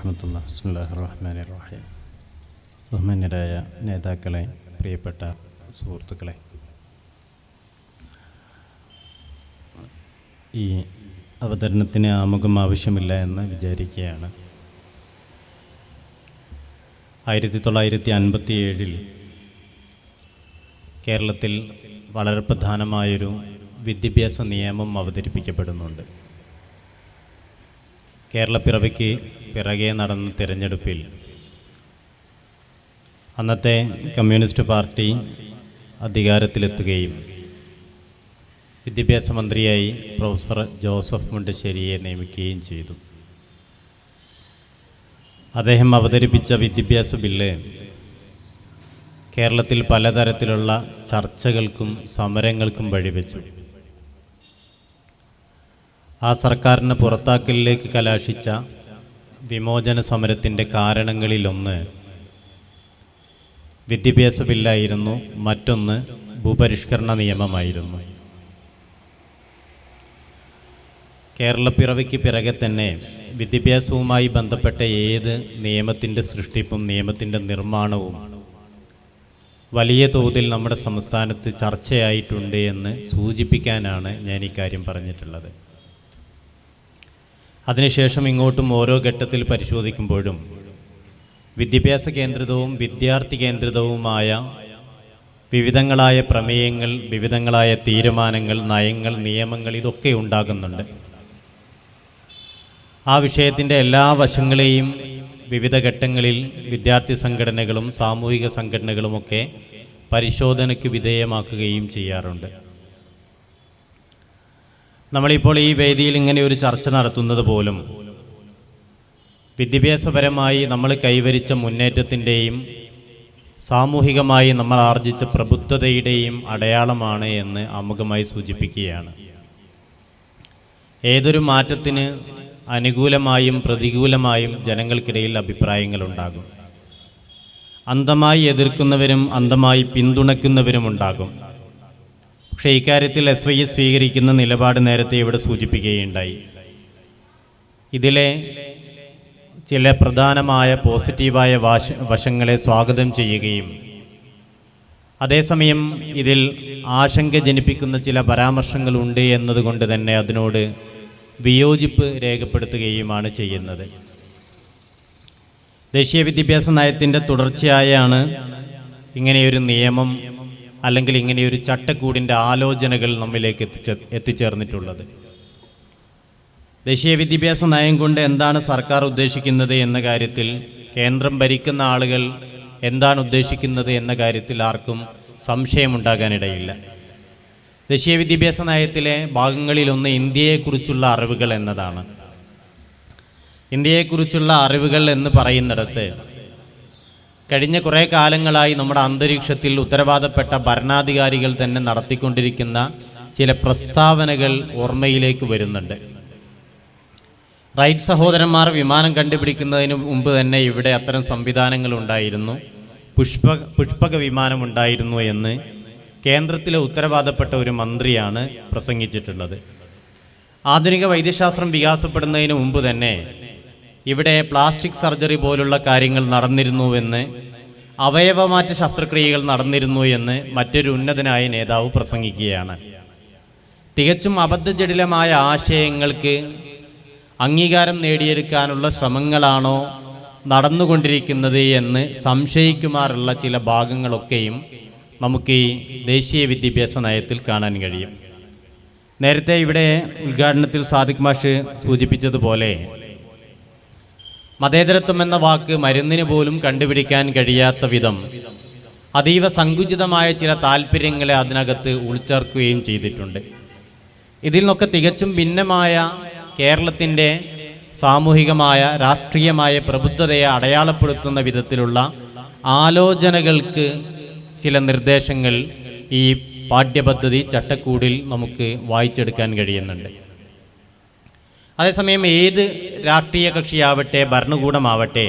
വറഹ്മത്തുള്ളാഹി. ബിസ്മില്ലാഹിർ റഹ്മാനിർ റഹീം. ബഹുമാന്യരായ നേതാക്കളെ, പ്രിയപ്പെട്ട സുഹൃത്തുക്കളെ, ഈ അവതരണത്തിന് ആമുഖം ആവശ്യമില്ല എന്ന് വിചാരിക്കുകയാണ്. 1957 കേരളത്തിൽ വളരെ പ്രധാനമായൊരു വിദ്യാഭ്യാസ നിയമം അവതരിപ്പിക്കപ്പെടുന്നുണ്ട്. കേരളപ്പിറവിക്ക് പിറകെ നടന്ന തിരഞ്ഞെടുപ്പിൽ അന്നത്തെ കമ്മ്യൂണിസ്റ്റ് പാർട്ടി അധികാരത്തിലെത്തുകയും വിദ്യാഭ്യാസ മന്ത്രിയായി പ്രൊഫസർ ജോസഫ് മുണ്ടശ്ശേരിയെ നിയമിക്കുകയും ചെയ്തു. അദ്ദേഹം അവതരിപ്പിച്ച വിദ്യാഭ്യാസ ബില്ല് കേരളത്തിൽ പലതരത്തിലുള്ള ചർച്ചകൾക്കും സമരങ്ങൾക്കും വഴിവെച്ചു. ആ സർക്കാരിനെ പുറത്താക്കലിലേക്ക് കലാശിച്ച വിമോചന സമരത്തിൻ്റെ കാരണങ്ങളിലൊന്ന് വിദ്യാഭ്യാസ ബില്ലായിരുന്നു, മറ്റൊന്ന് ഭൂപരിഷ്കരണ നിയമമായിരുന്നു. കേരളപ്പിറവിക്ക് പിറകെ തന്നെ വിദ്യാഭ്യാസവുമായി ബന്ധപ്പെട്ട ഏത് നിയമത്തിൻ്റെ സൃഷ്ടിപ്പും നിയമത്തിൻ്റെ നിർമ്മാണവും വലിയ തോതിൽ നമ്മുടെ സംസ്ഥാനത്ത് ചർച്ചയായിട്ടുണ്ട് എന്ന് സൂചിപ്പിക്കാനാണ് ഞാൻ ഈ കാര്യം പറഞ്ഞിട്ടുള്ളത്. അതിനുശേഷം ഇങ്ങോട്ടും ഓരോ ഘട്ടത്തിൽ പരിശോധിക്കുമ്പോഴും വിദ്യാഭ്യാസ കേന്ദ്രിതവും വിദ്യാർത്ഥി കേന്ദ്രിതവുമായ വിവിധങ്ങളായ പ്രമേയങ്ങൾ, വിവിധങ്ങളായ തീരുമാനങ്ങൾ, നയങ്ങൾ, നിയമങ്ങൾ ഇതൊക്കെ ഉണ്ടാകുന്നുണ്ട്. ആ വിഷയത്തിൻ്റെ എല്ലാ വശങ്ങളെയും വിവിധ ഘട്ടങ്ങളിൽ വിദ്യാർത്ഥി സംഘടനകളും സാമൂഹിക സംഘടനകളുമൊക്കെ പരിശോധനയ്ക്ക് വിധേയമാക്കുകയും ചെയ്യാറുണ്ട്. നമ്മളിപ്പോൾ ഈ വേദിയിൽ ഇങ്ങനെ ഒരു ചർച്ച നടത്തുന്നത് പോലും വിദ്യാഭ്യാസപരമായി നമ്മൾ കൈവരിച്ച മുന്നേറ്റത്തിൻ്റെയും സാമൂഹികമായി നമ്മൾ ആർജിച്ച പ്രബുദ്ധതയുടെയും അടയാളമാണ് എന്ന് ആമുഖമായി സൂചിപ്പിക്കുകയാണ്. ഏതൊരു മാറ്റത്തിന് അനുകൂലമായും പ്രതികൂലമായും ജനങ്ങൾക്കിടയിൽ അഭിപ്രായങ്ങളുണ്ടാകും. അന്ധമായി എതിർക്കുന്നവരും അന്ധമായി പിന്തുണയ്ക്കുന്നവരുമുണ്ടാകും. പക്ഷേ ഇക്കാര്യത്തിൽ SYS സ്വീകരിക്കുന്ന നിലപാട് നേരത്തെ ഇവിടെ സൂചിപ്പിക്കുകയുണ്ടായി. ഇതിലെ ചില പ്രധാനമായ പോസിറ്റീവായ വശങ്ങളെ സ്വാഗതം ചെയ്യുകയും അതേസമയം ഇതിൽ ആശങ്ക ജനിപ്പിക്കുന്ന ചില പരാമർശങ്ങളുണ്ട് എന്നതുകൊണ്ട് തന്നെ അതിനോട് വിയോജിപ്പ് രേഖപ്പെടുത്തുകയുമാണ് ചെയ്യുന്നത്. ദേശീയ വിദ്യാഭ്യാസ നയത്തിൻ്റെ തുടർച്ചയായാണ് ഇങ്ങനെയൊരു നിയമം അല്ലെങ്കിൽ ഇങ്ങനെയൊരു ചട്ടക്കൂടിൻ്റെ ആലോചനകൾ നമ്മിലേക്ക് എത്തിച്ചേർന്നിട്ടുള്ളത്. ദേശീയ വിദ്യാഭ്യാസ നയം കൊണ്ട് എന്താണ് സർക്കാർ ഉദ്ദേശിക്കുന്നത് എന്ന കാര്യത്തിൽ, കേന്ദ്രം ഭരിക്കുന്ന ആളുകൾ എന്താണ് ഉദ്ദേശിക്കുന്നത് എന്ന കാര്യത്തിൽ ആർക്കും സംശയമുണ്ടാകാനിടയില്ല. ദേശീയ വിദ്യാഭ്യാസ നയത്തിലെ ഭാഗങ്ങളിലൊന്ന് ഇന്ത്യയെക്കുറിച്ചുള്ള അറിവുകൾ എന്നതാണ്. ഇന്ത്യയെക്കുറിച്ചുള്ള അറിവുകൾ എന്ന് പറയുന്നിടത്ത് കഴിഞ്ഞ കുറേ കാലങ്ങളായി നമ്മുടെ അന്തരീക്ഷത്തിൽ ഉത്തരവാദപ്പെട്ട ഭരണാധികാരികൾ തന്നെ നടത്തിക്കൊണ്ടിരിക്കുന്ന ചില പ്രസ്താവനകൾ ഓർമ്മയിലേക്ക് വരുന്നുണ്ട്. റൈറ്റ് സഹോദരന്മാർ വിമാനം കണ്ടുപിടിക്കുന്നതിന് മുമ്പ് തന്നെ ഇവിടെ അത്തരം സംവിധാനങ്ങൾ ഉണ്ടായിരുന്നു, പുഷ്പക വിമാനം ഉണ്ടായിരുന്നു എന്ന് കേന്ദ്രത്തിലെ ഉത്തരവാദപ്പെട്ട ഒരു മന്ത്രിയാണ് പ്രസംഗിച്ചിട്ടുള്ളത്. ആധുനിക വൈദ്യശാസ്ത്രം വികാസപ്പെടുന്നതിന് മുമ്പ് തന്നെ ഇവിടെ പ്ലാസ്റ്റിക് സർജറി പോലുള്ള കാര്യങ്ങൾ നടന്നിരുന്നുവെന്ന്, അവയവമാറ്റ ശസ്ത്രക്രിയകൾ നടന്നിരുന്നു എന്ന് മറ്റൊരു ഉന്നതനായ നേതാവ് പ്രസംഗിക്കുകയാണ്. തികച്ചും അബദ്ധജടിലമായ ആശയങ്ങൾക്ക് അംഗീകാരം നേടിയെടുക്കാനുള്ള ശ്രമങ്ങളാണോ നടന്നുകൊണ്ടിരിക്കുന്നത് എന്ന് സംശയിക്കുമാറുള്ള ചില ഭാഗങ്ങളൊക്കെയും നമുക്ക് ഈ ദേശീയ വിദ്യാഭ്യാസ നയത്തിൽ കാണാൻ കഴിയും. നേരത്തെ ഇവിടെ ഉദ്ഘാടനത്തിൽ സാദിഖ് മാഷ് സൂചിപ്പിച്ചതുപോലെ മതേതരത്വം എന്ന വാക്ക് മരുന്നിന് പോലും കണ്ടുപിടിക്കാൻ കഴിയാത്ത വിധം അതീവ സങ്കുചിതമായ ചില താല്പര്യങ്ങളെ അതിനകത്ത് ഉൾച്ചേർക്കുകയും ചെയ്തിട്ടുണ്ട്. ഇതിൽ നിന്നൊക്കെ തികച്ചും ഭിന്നമായ കേരളത്തിൻ്റെ സാമൂഹികമായ രാഷ്ട്രീയമായ പ്രബുദ്ധതയെ അടയാളപ്പെടുത്തുന്ന വിധത്തിലുള്ള ആലോചനകൾക്ക് ചില നിർദ്ദേശങ്ങൾ ഈ പാഠ്യപദ്ധതി ചട്ടക്കൂടിൽ നമുക്ക് വായിച്ചെടുക്കാൻ കഴിയുന്നുണ്ട്. അതേസമയം ഏത് രാഷ്ട്രീയ കക്ഷിയാവട്ടെ ഭരണകൂടമാവട്ടെ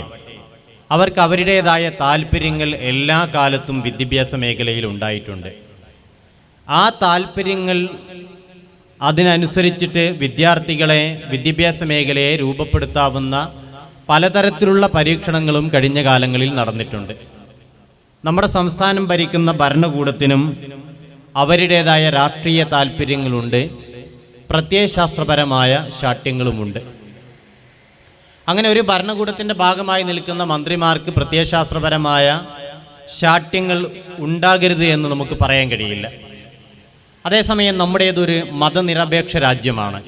അവർക്ക് അവരുടേതായ താല്പര്യങ്ങൾ എല്ലാ കാലത്തും വിദ്യാഭ്യാസ മേഖലയിൽ ഉണ്ടായിട്ടുണ്ട്. ആ താല്പര്യങ്ങൾ അതിനനുസരിച്ചിട്ട് വിദ്യാർത്ഥികളെ, വിദ്യാഭ്യാസ മേഖലയെ രൂപപ്പെടുത്താവുന്ന പലതരത്തിലുള്ള പരീക്ഷണങ്ങളും കഴിഞ്ഞ കാലങ്ങളിൽ നടന്നിട്ടുണ്ട്. നമ്മുടെ സംസ്ഥാനം ഭരിക്കുന്ന ഭരണകൂടത്തിനും അവരുടേതായ രാഷ്ട്രീയ താല്പര്യങ്ങളുണ്ട്, പ്രത്യയശാസ്ത്രപരമായ ശാഠ്യങ്ങളുമുണ്ട്. അങ്ങനെ ഒരു ഭരണകൂടത്തിൻ്റെ ഭാഗമായി നിൽക്കുന്ന മന്ത്രിമാർക്ക് പ്രത്യയശാസ്ത്രപരമായ ശാഠ്യങ്ങൾ ഉണ്ടാകരുത് എന്ന് നമുക്ക് പറയാൻ കഴിയില്ല. അതേസമയം നമ്മുടേതൊരു മതനിരപേക്ഷ രാജ്യമാണ്.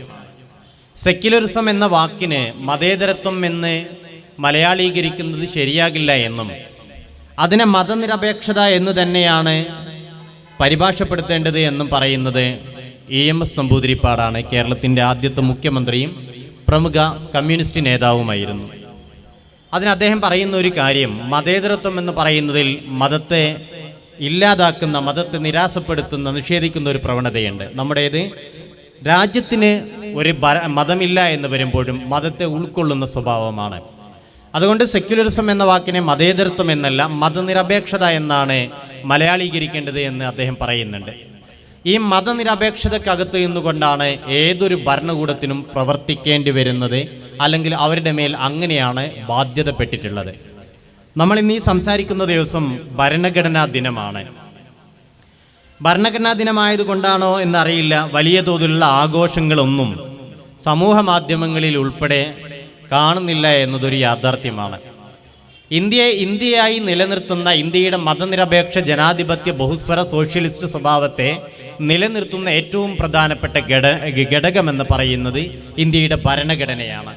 സെക്യുലറിസം എന്ന വാക്കിന് മതേതരത്വം എന്ന് മലയാളീകരിക്കുന്നത് ശരിയാകില്ല എന്നും അതിനെ മതനിരപേക്ഷത എന്ന് തന്നെയാണ് പരിഭാഷപ്പെടുത്തേണ്ടത് എന്നും പറയുന്നത് EMS നമ്പൂതിരിപ്പാടാണ്. കേരളത്തിൻ്റെ ആദ്യത്തെ മുഖ്യമന്ത്രിയും പ്രമുഖ കമ്മ്യൂണിസ്റ്റ് നേതാവുമായിരുന്നു. അതിന് അദ്ദേഹം പറയുന്ന ഒരു കാര്യം, മതേതരത്വം എന്ന് പറയുന്നതിൽ മതത്തെ ഇല്ലാതാക്കുന്ന, മതത്തെ നിരാശപ്പെടുത്തുന്ന, നിഷേധിക്കുന്ന ഒരു പ്രവണതയുണ്ട്. നമ്മുടേത് രാജ്യത്തിന് ഒരു മതമില്ല എന്ന് വരുമ്പോഴും മതത്തെ ഉൾക്കൊള്ളുന്ന സ്വഭാവമാണ്. അതുകൊണ്ട് സെക്യുലറിസം എന്ന വാക്കിനെ മതേതരത്വം എന്നല്ല മതനിരപേക്ഷത എന്നാണ് മലയാളീകരിക്കേണ്ടത് എന്ന് അദ്ദേഹം പറയുന്നുണ്ട്. ഈ മതനിരപേക്ഷതക്കകത്ത് നിന്നുകൊണ്ടാണ് ഏതൊരു ഭരണകൂടത്തിനും പ്രവർത്തിക്കേണ്ടി വരുന്നത്, അല്ലെങ്കിൽ അവരുടെ മേൽ അങ്ങനെയാണ് ബാധ്യതപ്പെട്ടിട്ടുള്ളത്. നമ്മൾ ഇന്ന് ഈ സംസാരിക്കുന്ന ദിവസം ഭരണഘടനാ ദിനമാണ്. ഭരണഘടനാ ദിനമായതുകൊണ്ടാണോ എന്നറിയില്ല, വലിയ തോതിലുള്ള ആഘോഷങ്ങളൊന്നും സമൂഹ മാധ്യമങ്ങളിൽ ഉൾപ്പെടെ കാണുന്നില്ല എന്നതൊരു യാഥാർത്ഥ്യമാണ്. ഇന്ത്യയായി നിലനിർത്തുന്ന ഇന്ത്യയുടെ മതനിരപേക്ഷ ജനാധിപത്യ ബഹുസ്വര സോഷ്യലിസ്റ്റ് സ്വഭാവത്തെ നിലനിർത്തുന്ന ഏറ്റവും പ്രധാനപ്പെട്ട ഘടകമെന്ന് പറയുന്നത് ഇന്ത്യയുടെ ഭരണഘടനയാണ്.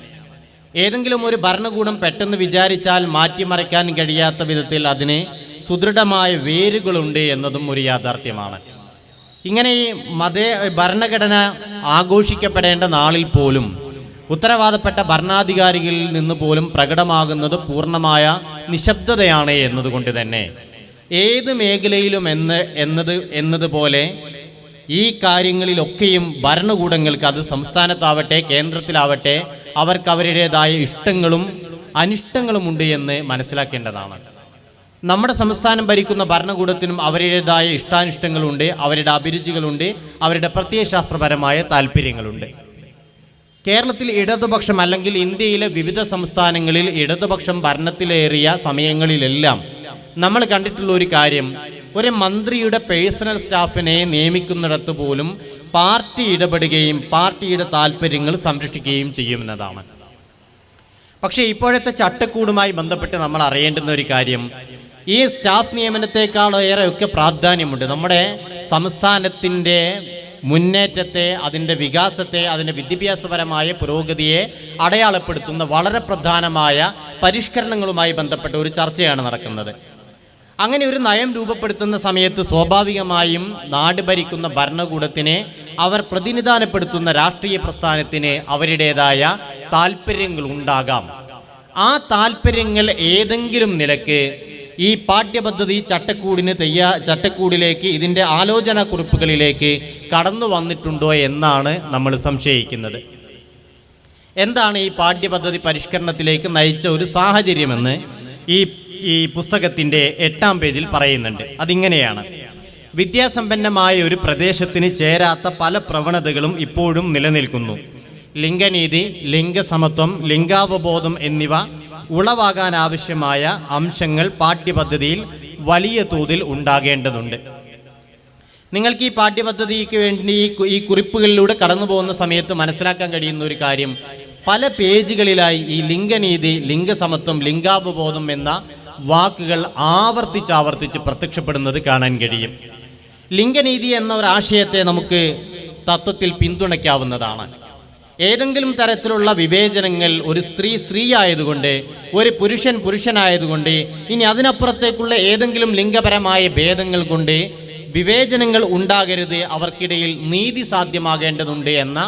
ഏതെങ്കിലും ഒരു ഭരണകൂടം പെട്ടെന്ന് വിചാരിച്ചാൽ മാറ്റിമറിക്കാൻ കഴിയാത്ത വിധത്തിൽ അതിന് സുദൃഢമായ വേരുകളുണ്ട് എന്നതും ഒരു യാഥാർത്ഥ്യമാണ്. ഇങ്ങനെ ഈ ഭരണഘടന ആഘോഷിക്കപ്പെടേണ്ട നാളിൽ പോലും ഉത്തരവാദപ്പെട്ട ഭരണാധികാരികളിൽ നിന്ന് പോലും പ്രകടമാകുന്നത് പൂർണ്ണമായ നിശബ്ദതയാണ് എന്നതുകൊണ്ട് തന്നെ ഏത് മേഖലയിലും എന്നതുപോലെ ഈ കാര്യങ്ങളിലൊക്കെയും ഭരണകൂടങ്ങൾക്ക്, അത് സംസ്ഥാനത്താവട്ടെ കേന്ദ്രത്തിലാവട്ടെ, അവർക്ക് അവരുടേതായ ഇഷ്ടങ്ങളും അനിഷ്ടങ്ങളുമുണ്ട് എന്ന് മനസ്സിലാക്കേണ്ടതാണ്. നമ്മുടെ സംസ്ഥാനം ഭരിക്കുന്ന ഭരണകൂടത്തിനും അവരുടേതായ ഇഷ്ടാനിഷ്ടങ്ങളുണ്ട്, അവരുടെ അഭിരുചികളുണ്ട്, അവരുടെ പ്രത്യയശാസ്ത്രപരമായ താല്പര്യങ്ങളുണ്ട്. കേരളത്തിൽ ഇടതുപക്ഷം, അല്ലെങ്കിൽ ഇന്ത്യയിലെ വിവിധ സംസ്ഥാനങ്ങളിൽ ഇടതുപക്ഷം ഭരണത്തിലേറിയ സമയങ്ങളിലെല്ലാം നമ്മൾ കണ്ടിട്ടുള്ള ഒരു കാര്യം, ഒരു മന്ത്രിയുടെ പേഴ്സണൽ സ്റ്റാഫിനെ നിയമിക്കുന്നിടത്ത് പോലും പാർട്ടി ഇടപെടുകയും പാർട്ടിയുടെ താല്പര്യങ്ങൾ സംരക്ഷിക്കുകയും ചെയ്യുമെന്നതാണ്. പക്ഷേ ഇപ്പോഴത്തെ ചട്ടക്കൂടുമായി ബന്ധപ്പെട്ട് നമ്മൾ അറിയേണ്ടുന്ന ഒരു കാര്യം, ഈ സ്റ്റാഫ് നിയമനത്തെക്കാളേറെ ഒക്കെ പ്രാധാന്യമുണ്ട് നമ്മുടെ സംസ്ഥാനത്തിൻ്റെ മുന്നേറ്റത്തെ, അതിൻ്റെ വികാസത്തെ, അതിൻ്റെ വിദ്യാഭ്യാസപരമായ പുരോഗതിയെ അടയാളപ്പെടുത്തുന്ന വളരെ പ്രധാനമായ പരിഷ്കരണങ്ങളുമായി ബന്ധപ്പെട്ട ഒരു ചർച്ചയാണ് നടക്കുന്നത്. അങ്ങനെ ഒരു നയം രൂപപ്പെടുത്തുന്ന സമയത്ത് സ്വാഭാവികമായും നാട് ഭരിക്കുന്ന ഭരണകൂടത്തിനെ, അവർ പ്രതിനിധാനപ്പെടുത്തുന്ന രാഷ്ട്രീയ പ്രസ്ഥാനത്തിന് അവരുടേതായ താല്പര്യങ്ങൾ ഉണ്ടാകാം. ആ താല്പര്യങ്ങൾ ഏതെങ്കിലും നിലക്ക് ഈ പാഠ്യപദ്ധതി ചട്ടക്കൂടിലേക്ക്, ഇതിൻ്റെ ആലോചനാ കുറിപ്പുകളിലേക്ക് കടന്നു വന്നിട്ടുണ്ടോ എന്നാണ് നമ്മൾ സംശയിക്കുന്നത്. എന്താണ് ഈ പാഠ്യപദ്ധതി പരിഷ്കരണത്തിലേക്ക് നയിച്ച ഒരു സാഹചര്യമെന്ന് ഈ പുസ്തകത്തിൻ്റെ 8-ാം പേജിൽ പറയുന്നുണ്ട്. അതിങ്ങനെയാണ്: വിദ്യാസമ്പന്നമായ ഒരു പ്രദേശത്തിന് ചേരാത്ത പല പ്രവണതകളും ഇപ്പോഴും നിലനിൽക്കുന്നു. ലിംഗനീതി, ലിംഗസമത്വം, ലിംഗാവബോധം എന്നിവ ഉളവാകാനാവശ്യമായ അംശങ്ങൾ പാഠ്യപദ്ധതിയിൽ വലിയ തോതിൽ ഉണ്ടാകേണ്ടതുണ്ട്. നിങ്ങൾക്ക് ഈ പാഠ്യപദ്ധതിക്ക് വേണ്ടി ഈ കുറിപ്പുകളിലൂടെ കടന്നു പോകുന്ന സമയത്ത് മനസ്സിലാക്കാൻ കഴിയുന്ന ഒരു കാര്യം, പല പേജുകളിലായി ഈ ലിംഗനീതി, ലിംഗസമത്വം, ലിംഗാവബോധം എന്ന വാക്കുകൾ ആവർത്തിച്ച് പ്രത്യക്ഷപ്പെടുന്നത് കാണാൻ കഴിയും. ലിംഗനീതി എന്ന ഒരാശയത്തെ നമുക്ക് തത്വത്തിൽ പിന്തുണയ്ക്കാവുന്നതാണ്. ഏതെങ്കിലും തരത്തിലുള്ള വിവേചനങ്ങൾ, ഒരു സ്ത്രീ ആയതുകൊണ്ട്, ഒരു പുരുഷനായതുകൊണ്ട്, ഇനി അതിനപ്പുറത്തേക്കുള്ള ഏതെങ്കിലും ലിംഗപരമായ ഭേദങ്ങൾ കൊണ്ട് വിവേചനങ്ങൾ ഉണ്ടാകരുത്, അവർക്കിടയിൽ നീതി സാധ്യമാകേണ്ടതുണ്ട് എന്ന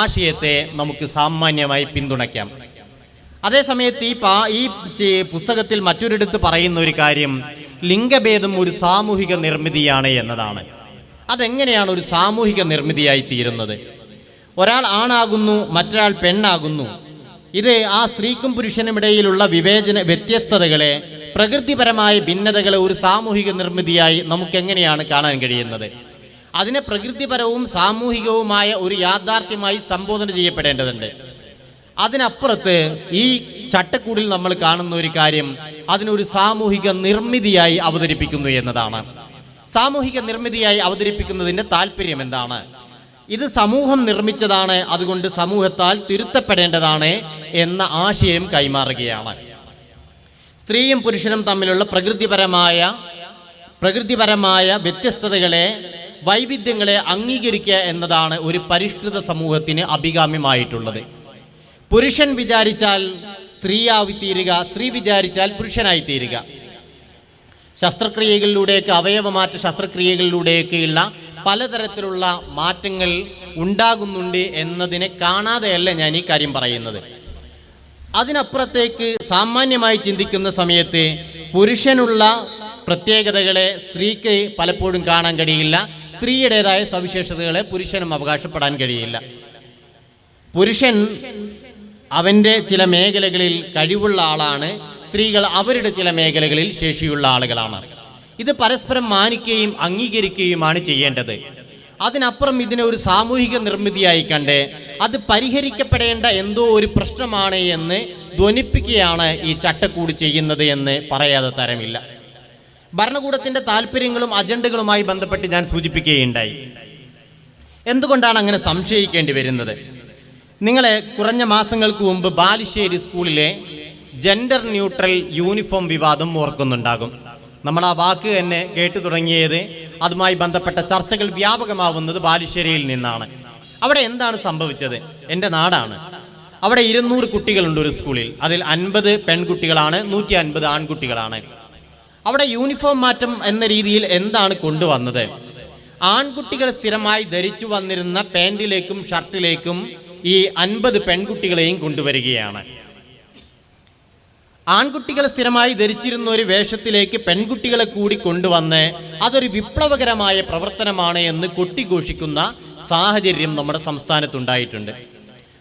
ആശയത്തെ നമുക്ക് സാമാന്യമായി പിന്തുണയ്ക്കാം. അതേസമയത്ത് ഈ പുസ്തകത്തിൽ മറ്റൊരിടത്ത് പറയുന്ന ഒരു കാര്യം, ലിംഗഭേദം ഒരു സാമൂഹിക നിർമ്മിതിയാണ് എന്നതാണ്. അതെങ്ങനെയാണ് ഒരു സാമൂഹിക നിർമ്മിതിയായി തീരുന്നത്? ഒരാൾ ആണാകുന്നു, മറ്റൊരാൾ പെണ്ണാകുന്നു. ഇത് ആ സ്ത്രീക്കും പുരുഷനും ഇടയിലുള്ള വ്യത്യസ്തതകളെ, പ്രകൃതിപരമായ ഭിന്നതകളെ ഒരു സാമൂഹിക നിർമ്മിതിയായി നമുക്കെങ്ങനെയാണ് കാണാൻ കഴിയുന്നത്? അതിനെ പ്രകൃതിപരവും സാമൂഹികവുമായ ഒരു യാഥാർത്ഥ്യമായി സംബോധന ചെയ്യപ്പെടേണ്ടതുണ്ട്. അതിനപ്പുറത്ത് ഈ ചട്ടക്കൂടിൽ നമ്മൾ കാണുന്ന ഒരു കാര്യം അതിനൊരു സാമൂഹിക നിർമ്മിതിയായി അവതരിപ്പിക്കുന്നു എന്നതാണ്. സാമൂഹിക നിർമ്മിതിയായി അവതരിപ്പിക്കുന്നതിൻ്റെ താല്പര്യം എന്താണ്? ഇത് സമൂഹം നിർമ്മിച്ചതാണ്, അതുകൊണ്ട് സമൂഹത്താൽ തിരുത്തപ്പെടേണ്ടതാണ് എന്ന ആശയം കൈമാറുകയാണ്. സ്ത്രീയും പുരുഷനും തമ്മിലുള്ള പ്രകൃതിപരമായ വ്യത്യസ്തതകളെ, വൈവിധ്യങ്ങളെ അംഗീകരിക്കുക എന്നതാണ് ഒരു പരിഷ്കൃത സമൂഹത്തിന് അഭികാമ്യമായിട്ടുള്ളത്. പുരുഷൻ വിചാരിച്ചാൽ സ്ത്രീയായി തീരുക, സ്ത്രീ വിചാരിച്ചാൽ പുരുഷനായി തീരുക. ശസ്ത്രക്രിയകളിലൂടെയൊക്കെ, അവയവമാറ്റ ശസ്ത്രക്രിയകളിലൂടെയൊക്കെയുള്ള പലതരത്തിലുള്ള മാറ്റങ്ങൾ ഉണ്ടാകുന്നുണ്ട് എന്നതിനെ കാണാതെയല്ല ഞാൻ ഈ കാര്യം പറയുന്നത്. അതിനപ്പുറത്തേക്ക് സാമാന്യമായി ചിന്തിക്കുന്ന സമയത്ത് പുരുഷനുള്ള പ്രത്യേകതകളെ സ്ത്രീക്ക് പലപ്പോഴും കാണാൻ കഴിയില്ല, സ്ത്രീയുടേതായ സവിശേഷതകളെ പുരുഷനും അവകാശപ്പെടാൻ കഴിയില്ല. പുരുഷൻ അവൻ്റെ ചില മേഖലകളിൽ കഴിവുള്ള ആളാണ്, സ്ത്രീകൾ അവരുടെ ചില മേഖലകളിൽ ശേഷിയുള്ള ആളുകളാണ്. ഇത് പരസ്പരം മാനിക്കുകയും അംഗീകരിക്കുകയുമാണ് ചെയ്യേണ്ടത്. അതിനപ്പുറം ഇതിനെ ഒരു സാമൂഹിക നിർമ്മിതിയായി കണ്ട് അത് പരിഹരിക്കപ്പെടേണ്ട എന്തോ ഒരു പ്രശ്നമാണ് എന്ന് ധ്വനിപ്പിക്കുകയാണ് ഈ ചട്ടക്കൂട് ചെയ്യുന്നത് എന്ന് പറയാതെ തരമില്ല. ഭരണകൂടത്തിൻ്റെ താല്പര്യങ്ങളും അജണ്ടകളുമായി ബന്ധപ്പെട്ട് ഞാൻ സൂചിപ്പിക്കുകയുണ്ടായി. എന്തുകൊണ്ടാണ് അങ്ങനെ സംശയിക്കേണ്ടി വരുന്നത്? നിങ്ങളെ കുറഞ്ഞ മാസങ്ങൾക്ക് മുമ്പ് ബാലുശ്ശേരി സ്കൂളിലെ ജെൻഡർ ന്യൂട്രൽ യൂണിഫോം വിവാദം ഓർക്കുന്നുണ്ടാകും. നമ്മൾ ആ വാക്ക് തന്നെ കേട്ടു തുടങ്ങിയത്, അതുമായി ബന്ധപ്പെട്ട ചർച്ചകൾ വ്യാപകമാവുന്നത് ബാലുശ്ശേരിയിൽ നിന്നാണ്. അവിടെ എന്താണ് സംഭവിച്ചത്? എൻ്റെ നാടാണ്. അവിടെ 200 കുട്ടികളുണ്ട് ഒരു സ്കൂളിൽ. അതിൽ 50 പെൺകുട്ടികളാണ്, 150 ആൺകുട്ടികളാണ്. അവിടെ യൂണിഫോം മാറ്റം എന്ന രീതിയിൽ എന്താണ് കൊണ്ടുവന്നത്? ആൺകുട്ടികൾ സ്ഥിരമായി ധരിച്ചു വന്നിരുന്ന പാൻറിലേക്കും ഷർട്ടിലേക്കും ഈ 50 പെൺകുട്ടികളെയും കൊണ്ടുവരികയാണ്. ആൺകുട്ടികൾ സ്ഥിരമായി ധരിച്ചിരുന്ന ഒരു വേഷത്തിലേക്ക് പെൺകുട്ടികളെ കൂടി കൊണ്ടുവന്ന് അതൊരു വിപ്ലവകരമായ പ്രവർത്തനമാണ് എന്ന് കൊട്ടിഘോഷിക്കുന്ന സാഹചര്യം നമ്മുടെ സംസ്ഥാനത്തുണ്ടായിട്ടുണ്ട്.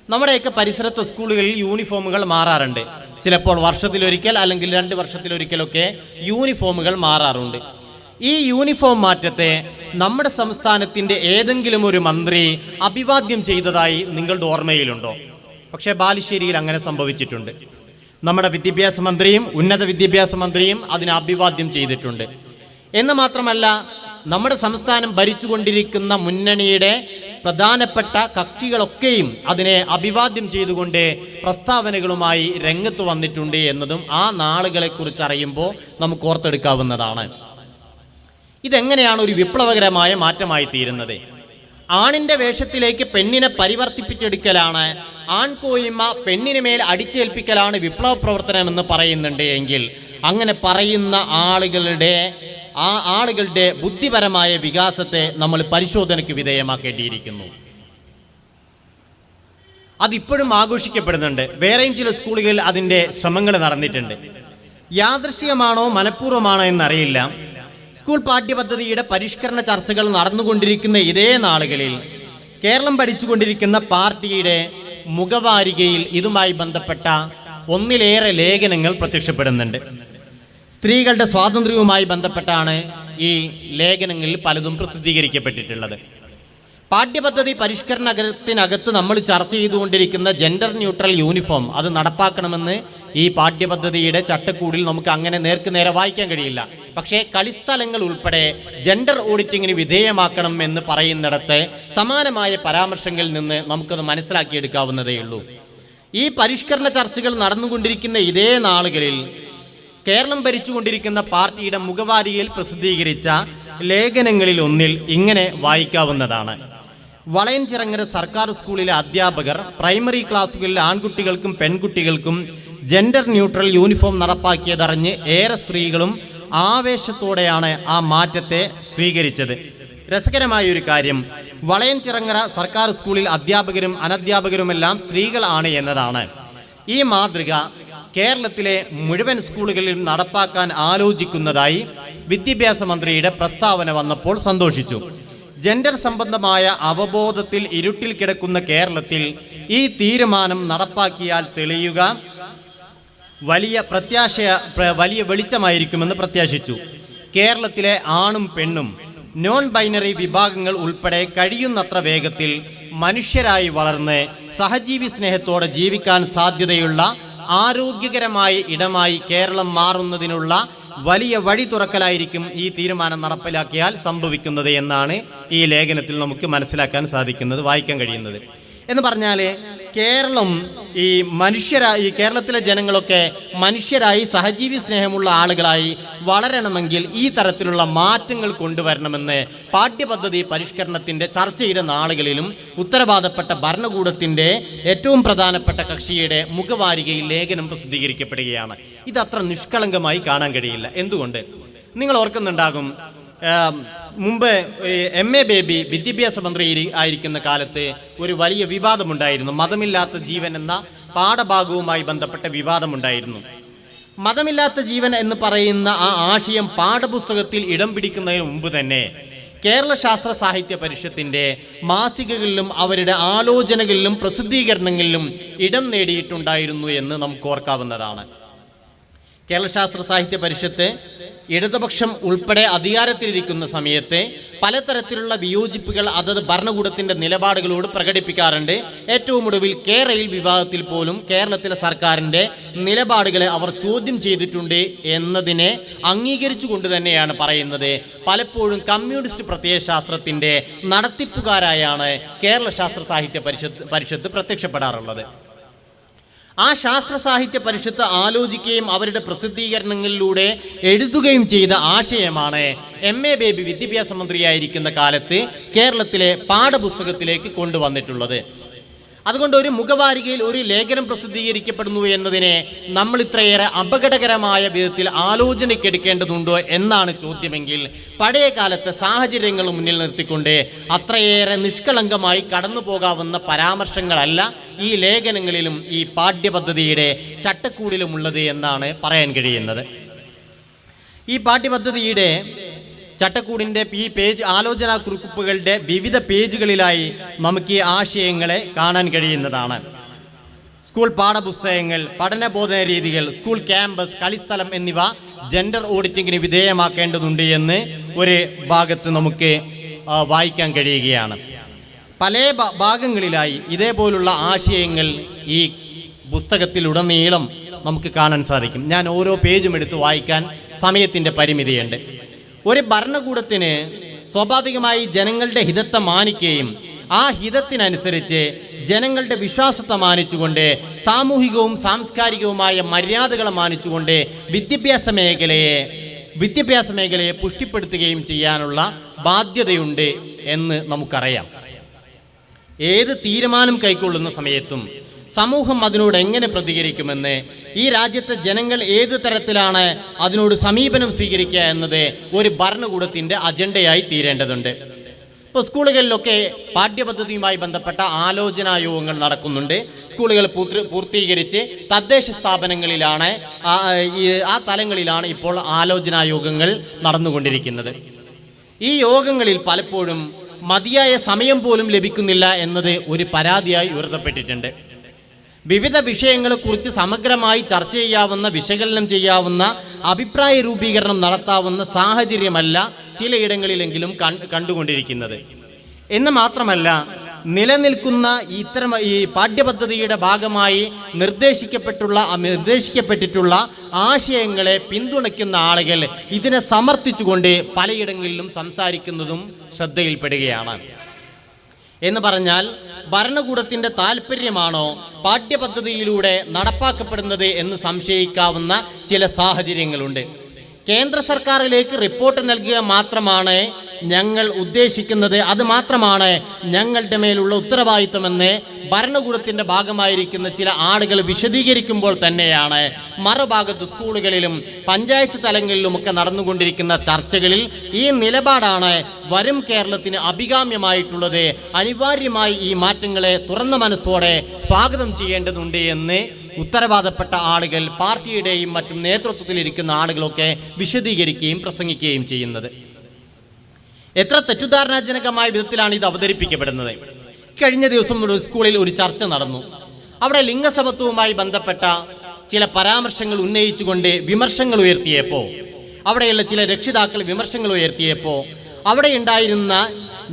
നമ്മുടെയൊക്കെ പരിസരത്ത് സ്കൂളുകളിൽ യൂണിഫോമുകൾ മാറാറുണ്ട്. ചിലപ്പോൾ വർഷത്തിലൊരിക്കൽ അല്ലെങ്കിൽ 2 വർഷത്തിലൊരിക്കലൊക്കെ യൂണിഫോമുകൾ മാറാറുണ്ട്. ഈ യൂണിഫോം മാറ്റത്തെ നമ്മുടെ സംസ്ഥാനത്തിൻ്റെ ഏതെങ്കിലും ഒരു മന്ത്രി അഭിവാദ്യം ചെയ്തതായി നിങ്ങളുടെ ഓർമ്മയിലുണ്ടോ? പക്ഷേ ബാലുശ്ശേരിയിൽ അങ്ങനെ സംഭവിച്ചിട്ടുണ്ട്. നമ്മുടെ വിദ്യാഭ്യാസ മന്ത്രിയും ഉന്നത വിദ്യാഭ്യാസ മന്ത്രിയും അതിനെ അഭിവാദ്യം ചെയ്തിട്ടുണ്ട്. എന്ന് മാത്രമല്ല, നമ്മുടെ സംസ്ഥാനം ഭരിച്ചുകൊണ്ടിരിക്കുന്ന മുന്നണിയുടെ പ്രധാനപ്പെട്ട കക്ഷികളൊക്കെയും അതിനെ അഭിവാദ്യം ചെയ്തുകൊണ്ട് പ്രസ്താവനകളുമായി രംഗത്ത് വന്നിട്ടുണ്ട് എന്നതും ആ നാളുകളെക്കുറിച്ച് അറിയുമ്പോൾ നമുക്ക് ഓർത്തെടുക്കാവുന്നതാണ്. ഇതെങ്ങനെയാണ് ഒരു വിപ്ലവകരമായ മാറ്റമായി തീരുന്നത്? ആണിൻ്റെ വേഷത്തിലേക്ക് പെണ്ണിനെ പരിവർത്തിപ്പിച്ചെടുക്കലാണ്, ആൺകോയിമ പെണ്ണിന് മേൽ അടിച്ചേൽപ്പിക്കലാണ് വിപ്ലവ പ്രവർത്തനമെന്ന് പറയുന്നുണ്ട് എങ്കിൽ അങ്ങനെ പറയുന്ന ആളുകളുടെ ബുദ്ധിപരമായ വികാസത്തെ നമ്മൾ പരിശോധനയ്ക്ക് വിധേയമാക്കേണ്ടിയിരിക്കുന്നു. അതിപ്പോഴും ആഘോഷിക്കപ്പെടുന്നുണ്ട്. വേറെയും ചില സ്കൂളുകളിൽ അതിൻ്റെ ശ്രമങ്ങൾ നടന്നിട്ടുണ്ട്. യാദൃശ്ചികമാണോ മനഃപൂർവ്വമാണോ എന്നറിയില്ല, സ്കൂൾ പാഠ്യപദ്ധതിയുടെ പരിഷ്കരണ ചർച്ചകൾ നടന്നുകൊണ്ടിരിക്കുന്ന ഇതേ നാളുകളിൽ കേരളം ഭരിച്ചുകൊണ്ടിരിക്കുന്ന പാർട്ടിയുടെ മുഖവാരികയിൽ ഇതുമായി ബന്ധപ്പെട്ട ഒന്നിലേറെ ലേഖനങ്ങൾ പ്രത്യക്ഷപ്പെടുന്നുണ്ട്. സ്ത്രീകളുടെ സ്വാതന്ത്ര്യവുമായി ബന്ധപ്പെട്ടാണ് ഈ ലേഖനങ്ങളിൽ പലതും പ്രസിദ്ധീകരിക്കപ്പെട്ടിട്ടുള്ളത്. പാഠ്യപദ്ധതി പരിഷ്കരണത്തിനകത്ത് നമ്മൾ ചർച്ച ചെയ്തുകൊണ്ടിരിക്കുന്ന ജെൻഡർ ന്യൂട്രൽ യൂണിഫോം അത് നടപ്പാക്കണമെന്ന് ഈ പാഠ്യപദ്ധതിയുടെ ചട്ടക്കൂടിൽ നമുക്ക് അങ്ങനെ നേർക്കുനേരെ വായിക്കാൻ കഴിയില്ല. പക്ഷേ കളിസ്ഥലങ്ങൾ ഉൾപ്പെടെ ജെൻഡർ ഓഡിറ്റിങ്ങിന് വിധേയമാക്കണം എന്ന് പറയുന്നിടത്ത് സമാനമായ പരാമർശങ്ങളിൽ നിന്ന് നമുക്കത് മനസ്സിലാക്കിയെടുക്കാവുന്നതേ ഉള്ളൂ. ഈ പരിഷ്കരണ ചർച്ചകൾ നടന്നുകൊണ്ടിരിക്കുന്ന ഇതേ നാളുകളിൽ കേരളം ഭരിച്ചുകൊണ്ടിരിക്കുന്ന പാർട്ടിയുടെ മുഖവാരികയിൽ പ്രസിദ്ധീകരിച്ച ലേഖനങ്ങളിൽ ഒന്നിൽ ഇങ്ങനെ വായിക്കാവുന്നതാണ്. വളയൻചിറങ്ങര സർക്കാർ സ്കൂളിലെ അധ്യാപകർ പ്രൈമറി ക്ലാസ്സുകളിലെ ആൺകുട്ടികൾക്കും പെൺകുട്ടികൾക്കും ജെൻഡർ ന്യൂട്രൽ യൂണിഫോം നടപ്പാക്കിയതറിഞ്ഞ് ഏറെ സ്ത്രീകളും ആവേശത്തോടെയാണ് ആ മാറ്റത്തെ സ്വീകരിച്ചത്. രസകരമായൊരു കാര്യം, വളയൻചിറങ്ങര സർക്കാർ സ്കൂളിൽ അധ്യാപകരും അനധ്യാപകരുമെല്ലാം സ്ത്രീകളാണ് എന്നതാണ്. ഈ മാതൃക കേരളത്തിലെ മുഴുവൻ സ്കൂളുകളിലും നടപ്പാക്കാൻ ആലോചിക്കുന്നതായി വിദ്യാഭ്യാസ മന്ത്രിയുടെ പ്രസ്താവന വന്നപ്പോൾ സന്തോഷിച്ചു. ജെൻഡർ സംബന്ധമായ അവബോധത്തിൽ ഇരുട്ടിൽ കിടക്കുന്ന കേരളത്തിൽ ഈ തീരുമാനം നടപ്പാക്കിയാൽ തെളിയുക വലിയ വെളിച്ചമായിരിക്കുമെന്ന് പ്രത്യാശിച്ചു. കേരളത്തിലെ ആണും പെണ്ണും നോൺ ബൈനറി വിഭാഗങ്ങൾ ഉൾപ്പെടെ കഴിയുന്നത്ര വേഗത്തിൽ മനുഷ്യരായി വളർന്ന് സഹജീവി സ്നേഹത്തോടെ ജീവിക്കാൻ സാധ്യതയുള്ള ആരോഗ്യകരമായ ഇടമായി കേരളം മാറുന്നതിനുള്ള വലിയ വഴി തുറക്കലായിരിക്കും ഈ തീരുമാനം നടപ്പിലാക്കിയാൽ സംഭവിക്കുന്നത് എന്നാണ് ഈ ലേഖനത്തിൽ നമുക്ക് മനസ്സിലാക്കാൻ സാധിക്കുന്നത്, വായിക്കാൻ കഴിയുന്നത്. എന്ന് പറഞ്ഞാൽ കേരളം ഈ കേരളത്തിലെ ജനങ്ങളൊക്കെ മനുഷ്യരായി സഹജീവി സ്നേഹമുള്ള ആളുകളായി വളരണമെങ്കിൽ ഈ തരത്തിലുള്ള മാറ്റങ്ങൾ കൊണ്ടുവരണമെന്ന് പാഠ്യപദ്ധതി പരിഷ്കരണത്തിൻ്റെ ചർച്ചയുടെ നാളുകളിലും ഉത്തരവാദപ്പെട്ട ഭരണകൂടത്തിൻ്റെ ഏറ്റവും പ്രധാനപ്പെട്ട കക്ഷിയുടെ മുഖവാരികയിൽ ലേഖനം പ്രസിദ്ധീകരിക്കപ്പെടുകയാണ്. ഇതത്ര നിഷ്കളങ്കമായി കാണാൻ കഴിയില്ല. എന്തുകൊണ്ട്? നിങ്ങൾ ഓർക്കുന്നുണ്ടാകും, മുമ്പ് MA ബേബി വിദ്യാഭ്യാസ മന്ത്രി ആയിരിക്കുന്ന കാലത്ത് ഒരു വലിയ വിവാദമുണ്ടായിരുന്നു. മതമില്ലാത്ത ജീവൻ എന്ന പാഠഭാഗവുമായി ബന്ധപ്പെട്ട വിവാദമുണ്ടായിരുന്നു. മതമില്ലാത്ത ജീവൻ എന്ന് പറയുന്ന ആ ആശയം പാഠപുസ്തകത്തിൽ ഇടം പിടിക്കുന്നതിന് മുമ്പ് തന്നെ കേരള ശാസ്ത്ര സാഹിത്യ പരിഷത്തിൻ്റെ മാസികകളിലും അവരുടെ ആലോചനകളിലും പ്രസിദ്ധീകരണങ്ങളിലും ഇടം നേടിയിട്ടുണ്ടായിരുന്നു എന്ന് നമുക്ക് ഓർക്കാവുന്നതാണ്. കേരള ശാസ്ത്ര സാഹിത്യ പരിഷത്ത് ഇടതുപക്ഷം ഉൾപ്പെടെ അധികാരത്തിലിരിക്കുന്ന സമയത്ത് പലതരത്തിലുള്ള വിയോജിപ്പുകൾ അതത് ഭരണകൂടത്തിൻ്റെ നിലപാടുകളോട് പ്രകടിപ്പിക്കാറുണ്ട്. ഏറ്റവും ഒടുവിൽ കേരയിൽ വിവാദത്തിൽ പോലും കേരളത്തിലെ സർക്കാരിൻ്റെ നിലപാടുകളെ അവർ ചോദ്യം ചെയ്തിട്ടുണ്ട് എന്നതിനെ അംഗീകരിച്ചുകൊണ്ട് തന്നെയാണ് പറയുന്നത്. പലപ്പോഴും കമ്മ്യൂണിസ്റ്റ് പ്രത്യയശാസ്ത്രത്തിൻ്റെ നടത്തിപ്പുകാരായാണ് കേരള ശാസ്ത്ര സാഹിത്യ പരിഷത്ത് പ്രത്യക്ഷപ്പെടാറുള്ളത്. ആ ശാസ്ത്ര സാഹിത്യ പരിഷത്ത് ആലോചിക്കുകയും അവരുടെ പ്രസിദ്ധീകരണങ്ങളിലൂടെ എഴുതുകയും ചെയ്ത ആശയമാണ് MA ബേബി വിദ്യാഭ്യാസ മന്ത്രിയായിരിക്കുന്ന കാലത്ത് കേരളത്തിലെ പാഠപുസ്തകത്തിലേക്ക് കൊണ്ടുവന്നിട്ടുള്ളത്. അതുകൊണ്ട് ഒരു മുഖവാരികയിൽ ഒരു ലേഖനം പ്രസിദ്ധീകരിക്കപ്പെടുന്നു എന്നതിനെ നമ്മൾ ഇത്രയേറെ അപകടകരമായ വിധത്തിൽ ആലോചനയ്ക്കെടുക്കേണ്ടതുണ്ടോ എന്നാണ് ചോദ്യമെങ്കിൽ, പഴയ കാലത്തെ സാഹചര്യങ്ങൾ മുന്നിൽ നിർത്തിക്കൊണ്ട് അത്രയേറെ നിഷ്കളങ്കമായി കടന്നു പോകാവുന്ന പരാമർശങ്ങളല്ല ഈ ലേഖനങ്ങളിലും ഈ പാഠ്യപദ്ധതിയുടെ ചട്ടക്കൂടിലുമുള്ളത് എന്നാണ് പറയാൻ കഴിയുന്നത്. ഈ പാഠ്യപദ്ധതിയുടെ ചട്ടക്കൂടിൻ്റെ ഈ ആലോചനാ കുറിപ്പുകളുടെ വിവിധ പേജുകളിലായി നമുക്ക് ഈ ആശയങ്ങളെ കാണാൻ കഴിയുന്നതാണ്. സ്കൂൾ പാഠപുസ്തകങ്ങൾ, പഠനബോധന രീതികൾ, സ്കൂൾ ക്യാമ്പസ്, കളിസ്ഥലം എന്നിവ ജെൻഡർ ഓഡിറ്റിങ്ങിന് വിധേയമാക്കേണ്ടതുണ്ട് എന്ന് ഒരു ഭാഗത്ത് നമുക്ക് വായിക്കാൻ കഴിയുകയാണ്. പല ഭാഗങ്ങളിലായി ഇതേപോലുള്ള ആശയങ്ങൾ ഈ പുസ്തകത്തിലുടനീളം നമുക്ക് കാണാൻ സാധിക്കും. ഞാൻ ഓരോ പേജും എടുത്ത് വായിക്കാൻ സമയത്തിൻ്റെ പരിമിതിയുണ്ട്. ഒരു ഭരണകൂടത്തിന് സ്വാഭാവികമായി ജനങ്ങളുടെ ഹിതത്തെ മാനിക്കുകയും ആ ഹിതത്തിനനുസരിച്ച് ജനങ്ങളുടെ വിശ്വാസത്തെ മാനിച്ചുകൊണ്ട് സാമൂഹികവും സാംസ്കാരികവുമായ മര്യാദകളെ മാനിച്ചുകൊണ്ട് വിദ്യാഭ്യാസ മേഖലയെ പുഷ്ടിപ്പെടുത്തുകയും ചെയ്യാനുള്ള ബാധ്യതയുണ്ട് എന്ന് നമുക്കറിയാം. ഏത് തീരുമാനം കൈക്കൊള്ളുന്ന സമയത്തും സമൂഹം അതിനോട് എങ്ങനെ പ്രതികരിക്കുമെന്ന്, ഈ രാജ്യത്തെ ജനങ്ങൾ ഏത് തരത്തിലാണ് അതിനോട് സമീപനം സ്വീകരിക്കുക എന്നത് ഒരു ഭരണകൂടത്തിൻ്റെ അജണ്ടയായി തീരേണ്ടതുണ്ട്. ഇപ്പോൾ സ്കൂളുകളിലൊക്കെ പാഠ്യപദ്ധതിയുമായി ബന്ധപ്പെട്ട ആലോചനാ യോഗങ്ങൾ നടക്കുന്നുണ്ട്. സ്കൂളുകൾ പൂർത്തീകരിച്ച് തദ്ദേശ സ്ഥാപനങ്ങളിലാണ് ആ തലങ്ങളിലാണ് ഇപ്പോൾ ആലോചനാ യോഗങ്ങൾ നടന്നുകൊണ്ടിരിക്കുന്നത്. ഈ യോഗങ്ങളിൽ പലപ്പോഴും മതിയായ സമയം പോലും ലഭിക്കുന്നില്ല എന്നത് ഒരു പരാതിയായി ഉയർത്തപ്പെട്ടിട്ടുണ്ട്. വിവിധ വിഷയങ്ങളെക്കുറിച്ച് സമഗ്രമായി ചർച്ച ചെയ്യാവുന്ന, വിശകലനം ചെയ്യാവുന്ന, അഭിപ്രായ രൂപീകരണം നടത്താവുന്ന സാഹചര്യമല്ല ചിലയിടങ്ങളിലെങ്കിലും കണ്ടുകൊണ്ടിരിക്കുന്നത് എന്ന് മാത്രമല്ല, നിലനിൽക്കുന്ന ഈ പാഠ്യപദ്ധതിയുടെ ഭാഗമായി നിർദ്ദേശിക്കപ്പെട്ടിട്ടുള്ള ആശയങ്ങളെ പിന്തുണയ്ക്കുന്ന ആളുകൾ ഇതിനെ സമർത്ഥിച്ചുകൊണ്ട് പലയിടങ്ങളിലും സംസാരിക്കുന്നതും ശ്രദ്ധയിൽപ്പെടുകയാണ്. എന്ന് പറഞ്ഞാൽ ഭരണകൂടത്തിൻ്റെ താല്പര്യമാണോ പാഠ്യപദ്ധതിയിലൂടെ നടപ്പാക്കപ്പെടുന്നത് എന്ന് സംശയിക്കാവുന്ന ചില സാഹചര്യങ്ങളുണ്ട്. കേന്ദ്ര സർക്കാരിലേക്ക് റിപ്പോർട്ട് നൽകുക മാത്രമാണ് ഞങ്ങൾ ഉദ്ദേശിക്കുന്നത്, അത് മാത്രമാണ് ഞങ്ങളുടെ മേലുള്ള ഉത്തരവാദിത്തമെന്ന് ഭരണകൂടത്തിൻ്റെ ഭാഗമായിരിക്കുന്ന ചില ആളുകൾ വിശദീകരിക്കുമ്പോൾ തന്നെയാണ് മറുഭാഗത്ത് സ്കൂളുകളിലും പഞ്ചായത്ത് തലങ്ങളിലുമൊക്കെ നടന്നുകൊണ്ടിരിക്കുന്ന ചർച്ചകളിൽ ഈ നിലപാടാണ് വരും കേരളത്തിന് അഭികാമ്യമായിട്ടുള്ളത്, അനിവാര്യമായി ഈ മാറ്റങ്ങളെ തുറന്ന മനസ്സോടെ സ്വാഗതം ചെയ്യേണ്ടതുണ്ട് എന്ന് ഉത്തരവാദപ്പെട്ട ആളുകൾ, പാർട്ടിയുടെയും മറ്റും നേതൃത്വത്തിലിരിക്കുന്ന ആളുകളൊക്കെ വിശദീകരിക്കുകയും പ്രസംഗിക്കുകയും ചെയ്യുന്നത്. എത്ര തെറ്റിദ്ധാരണാജനകമായ വിധത്തിലാണ് ഇത് അവതരിപ്പിക്കപ്പെടുന്നത്. കഴിഞ്ഞ ദിവസം ഒരു സ്കൂളിൽ ഒരു ചർച്ച നടന്നു. അവിടെ ലിംഗസമത്വവുമായി ബന്ധപ്പെട്ട ചില പരാമർശങ്ങൾ ഉന്നയിച്ചുകൊണ്ട് വിമർശങ്ങൾ ഉയർത്തിയപ്പോൾ, അവിടെയുള്ള ചില രക്ഷിതാക്കൾ വിമർശങ്ങൾ ഉയർത്തിയപ്പോൾ അവിടെ ഉണ്ടായിരുന്ന